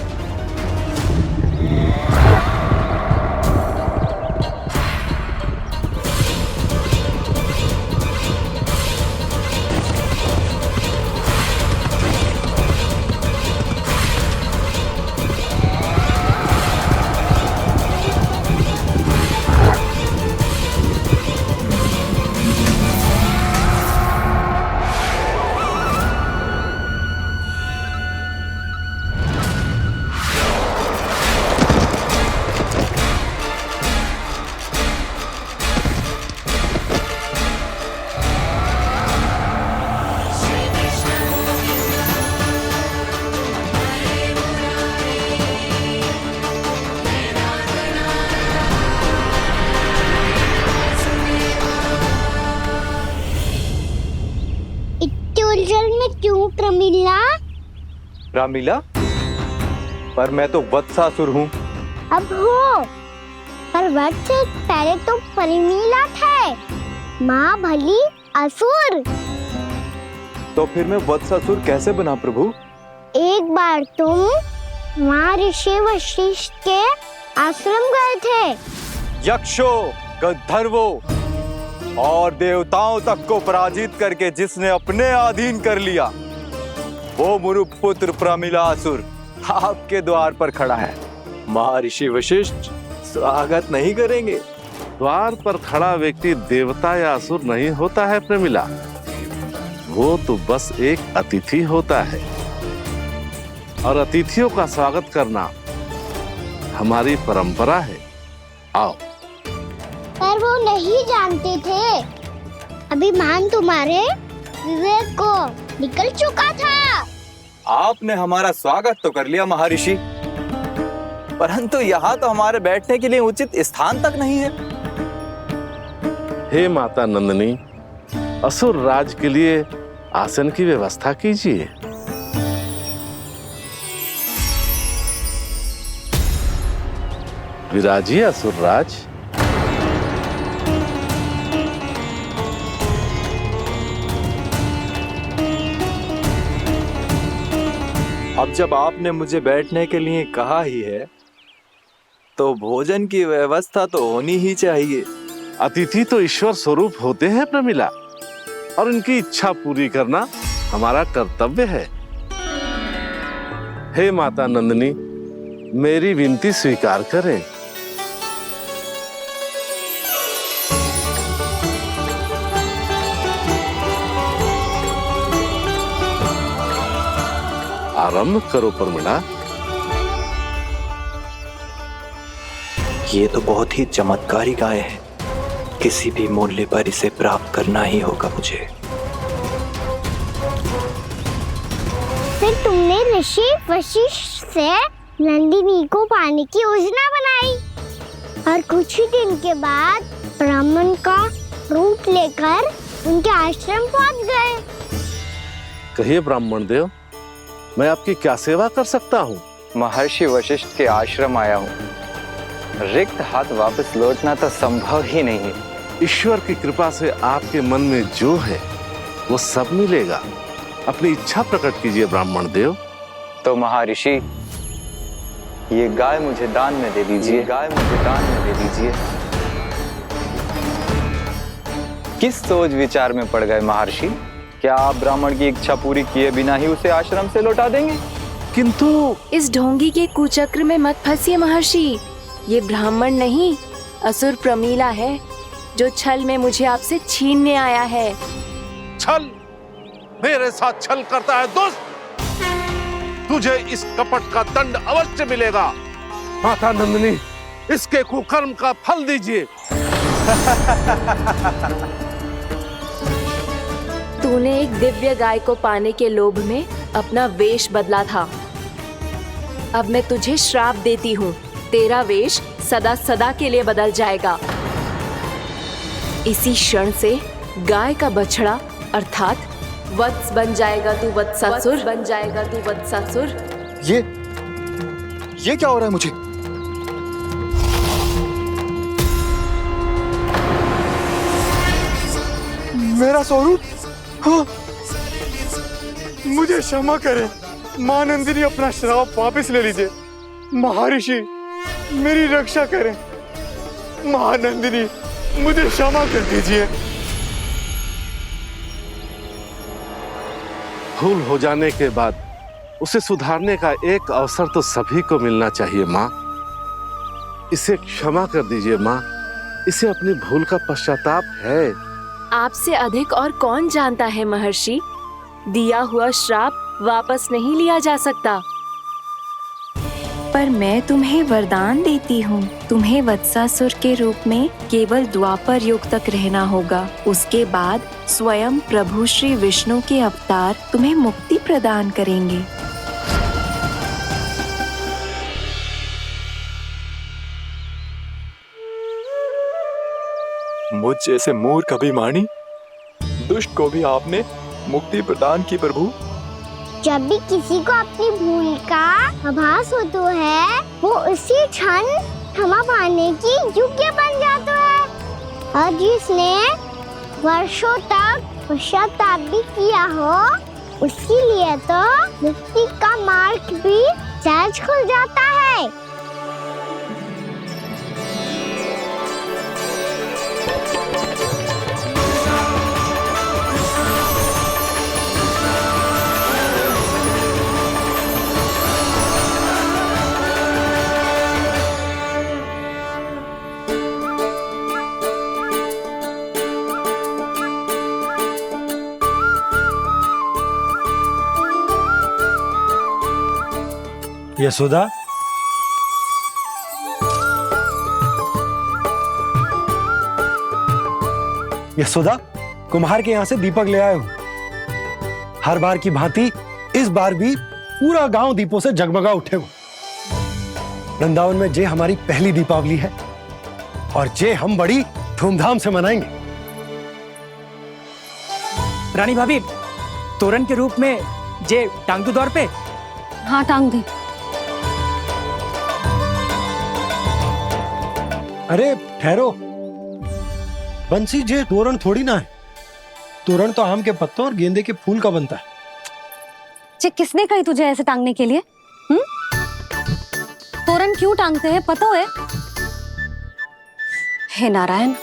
क्यों प्रमिला? रामीला, पर मैं तो वत्सासुर हूँ। अब हो, पर वत्स से पहले तो प्रमिला थे, माँ भली असुर। तो फिर मैं वत्सासुर कैसे बना प्रभु? एक बार तुम माँ ऋषि वशिष्ठ के आश्रम गए थे। यक्षों, गंधर्वों और देवताओं तक को पराजित करके जिसने अपने अधीन कर लिया, वो मुरुपुत्र प्रमिलासुर आपके द्वार पर खड़ा है। महर्षि वशिष्ठ स्वागत नहीं करेंगे। द्वार पर खड़ा व्यक्ति देवता या असुर नहीं होता है प्रमिला, वो तो बस एक अतिथि होता है, और अतिथियों का स्वागत करना हमारी परंपरा है। आओ। पर वो नहीं जानते थे, अभिमान तुम्हारे विवेक को निकल चुका था। आपने हमारा स्वागत तो कर लिया महर्षि, परंतु यहाँ तो हमारे बैठने के लिए उचित स्थान तक नहीं है। हे माता नंदिनी, असुर राज के लिए आसन की व्यवस्था कीजिए। विराजिए असुर राज। अब जब आपने मुझे बैठने के लिए कहा ही है, तो भोजन की व्यवस्था तो होनी ही चाहिए। अतिथि तो ईश्वर स्वरूप होते हैं प्रमिला, और उनकी इच्छा पूरी करना हमारा कर्तव्य है। हे माता नंदिनी, मेरी विनती स्वीकार करें। आरंभ करो प्रमिला। ये तो बहुत ही चमत्कारी गाय है, किसी भी मूल्य पर इसे प्राप्त करना ही होगा मुझे। फिर तुमने ऋषि वशिष्ठ से नंदिनी को पाने की योजना बनाई, और कुछ ही दिन के बाद ब्राह्मण का रूप लेकर उनके आश्रम पहुंच गए। कहिए ब्राह्मण देव, मैं आपकी क्या सेवा कर सकता हूँ? महर्षि वशिष्ठ के आश्रम आया हूँ। रिक्त हाथ वापस लौटना तो संभव ही नहीं है। ईश्वर की कृपा से आपके मन में जो है वो सब मिलेगा। अपनी इच्छा प्रकट कीजिए ब्राह्मण देव। तो महर्षि, ये गाय मुझे दान में दे दीजिए। गाय मुझे दान में दे दीजिए। किस सोच विचार में पड़ गए महर्षि? क्या आप ब्राह्मण की इच्छा पूरी किए बिना ही उसे आश्रम से लौटा देंगे? किंतु इस ढोंगी के कुचक्र में मत फंसिए महर्षि। ये ब्राह्मण नहीं, असुर प्रमीला है जो छल में मुझे आपसे छीनने आया है। छल? मेरे साथ छल करता है दुष्ट? तुझे इस कपट का दंड अवश्य मिलेगा। माता नंदिनी, इसके कुकर्म का फल दीजिए। तूने एक दिव्य गाय को पाने के लोभ में अपना वेश बदला था। अब मैं तुझे श्राप देती हूँ, तेरा वेश सदा सदा के लिए बदल जाएगा। इसी क्षण से गाय का बछड़ा अर्थात वत्स बन जाएगा तू वत्सासुर, बन जाएगा तू वत्सासुर। ये क्या हो रहा है मुझे? मेरा स्वरूप? हाँ। मुझे क्षमा करें मां नंदिनी, अपना श्राप वापस ले लीजिए। महर्षि मेरी रक्षा करें। मां नंदिनी मुझे क्षमा कर दीजिए। भूल हो जाने के बाद उसे सुधारने का एक अवसर तो सभी को मिलना चाहिए माँ। इसे क्षमा कर दीजिए माँ, इसे अपनी भूल का पश्चाताप है। आपसे अधिक और कौन जानता है महर्षि, दिया हुआ श्राप वापस नहीं लिया जा सकता। पर मैं तुम्हें वरदान देती हूँ, तुम्हें वत्सासुर के रूप में केवल द्वापर युग तक रहना होगा। उसके बाद स्वयं प्रभु श्री विष्णु के अवतार तुम्हें मुक्ति प्रदान करेंगे। मुझ जैसे मूर्ख अभिमानी दुष्ट को भी आपने मुक्ति प्रदान की प्रभु। जब भी किसी को अपनी भूल का आभास होता है, वो उसी क्षण क्षमा पाने की योग्य बन जाता है। और जिसने वर्षों तक पश्चाताप भी किया हो, उसके लिए तो मुक्ति का मार्ग भी सहज खुल जाता है। यशोदा, यशोदा, कुम्हार के यहाँ से दीपक ले आए हूं। हर बार की भांति इस बार भी पूरा गांव दीपों से जगमगा उठे हो। वृंदावन में जे हमारी पहली दीपावली है और जे हम बड़ी धूमधाम से मनाएंगे। रानी भाभी, तोरण के रूप में जे टांग दो द्वार पे। हाँ, टांग दे। अरे ठहरो, बंसी, जे तोरण थोड़ी ना है। तोरण तो आम के पत्तों और गेंदे के फूल का बनता है। किसने कही तुझे ऐसे टांगने के लिए? तोरण क्यों टांगते हैं पता है? हे नारायण,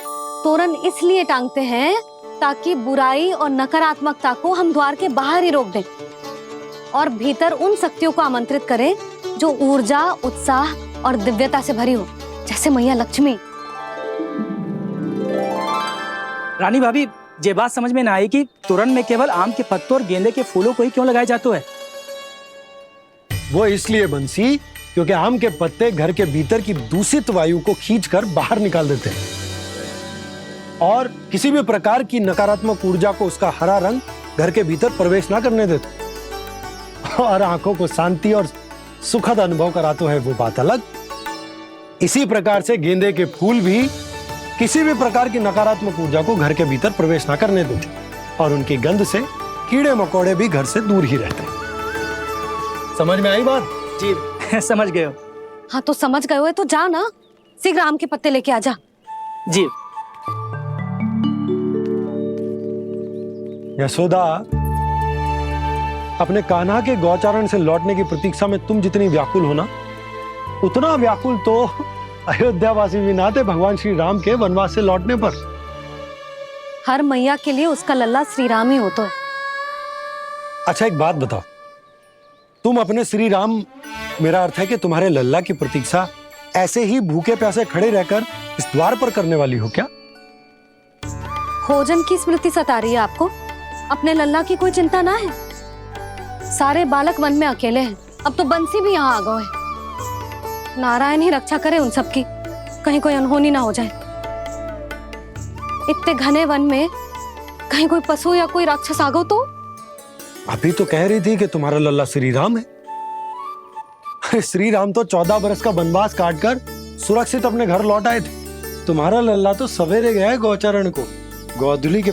तोरण इसलिए टांगते हैं ताकि बुराई और नकारात्मकता को हम द्वार के बाहर ही रोक दें और भीतर उन शक्तियों को आमंत्रित करें जो ऊर्जा, उत्साह और दिव्यता से भरी हो, जैसे मैया लक्ष्मी। रानी भाभी, ये बात समझ में ना आई कि तोरण में केवल आम के पत्तों और गेंदे के फूलों को ही क्यों लगाया जाता है? वो इसलिए बंसी, क्योंकि आम के पत्ते घर के भीतर की दूषित वायु को खींचकर बाहर निकाल देते हैं और किसी भी प्रकार की नकारात्मक ऊर्जा को उसका हरा रंग घर के भीतर प्रवेश ना करने देते और आंखों को शांति और सुखद अनुभव कराता है, वो बात अलग। इसी प्रकार से गेंदे के फूल भी किसी भी प्रकार की नकारात्मक ऊर्जा को घर के भीतर प्रवेश ना करने देते और उनकी गंध से कीड़े मकोड़े भी घर से दूर ही रहते हैं। समझ में आई बात? जी समझ गए हो। हाँ तो समझ गए हो तो जा ना, शीघ्र आम के पत्ते लेके आ जा। जी। यशोदा, अपने कान्हा के गौचारण से लौटने की प्रतीक्षा में तुम जितनी व्याकुल हो ना, उतना व्याकुल तो अयोध्यावासी भी ना थे भगवान श्री राम के वनवास से लौटने पर। हर मैया के लिए उसका लल्ला श्री राम ही होता है। अच्छा एक बात बताओ, तुम अपने श्री राम, मेरा अर्थ है कि तुम्हारे लल्ला की प्रतीक्षा ऐसे ही भूखे प्यासे खड़े रहकर इस द्वार पर करने वाली हो क्या? भोजन की स्मृति सता रही है आपको? अपने लल्ला की कोई चिंता ना है? सारे बालक वन में अकेले हैं, अब तो बंसी भी यहाँ आ गए हैं। नारायण ही रक्षा करे उन सबकी, कहीं कोई अनहोनी ना हो जाए। इतने घने वन में कहीं कोई पशु या कोई राक्षस आ गो तो? अभी तो कह रही थी कि तुम्हारा लल्ला श्री राम है। श्री राम तो 14 बरस का वनवास काटकर सुरक्षित अपने घर लौट आए थे। तुम्हारा लल्ला तो सवेरे गया है गौचरण को, गोधुली के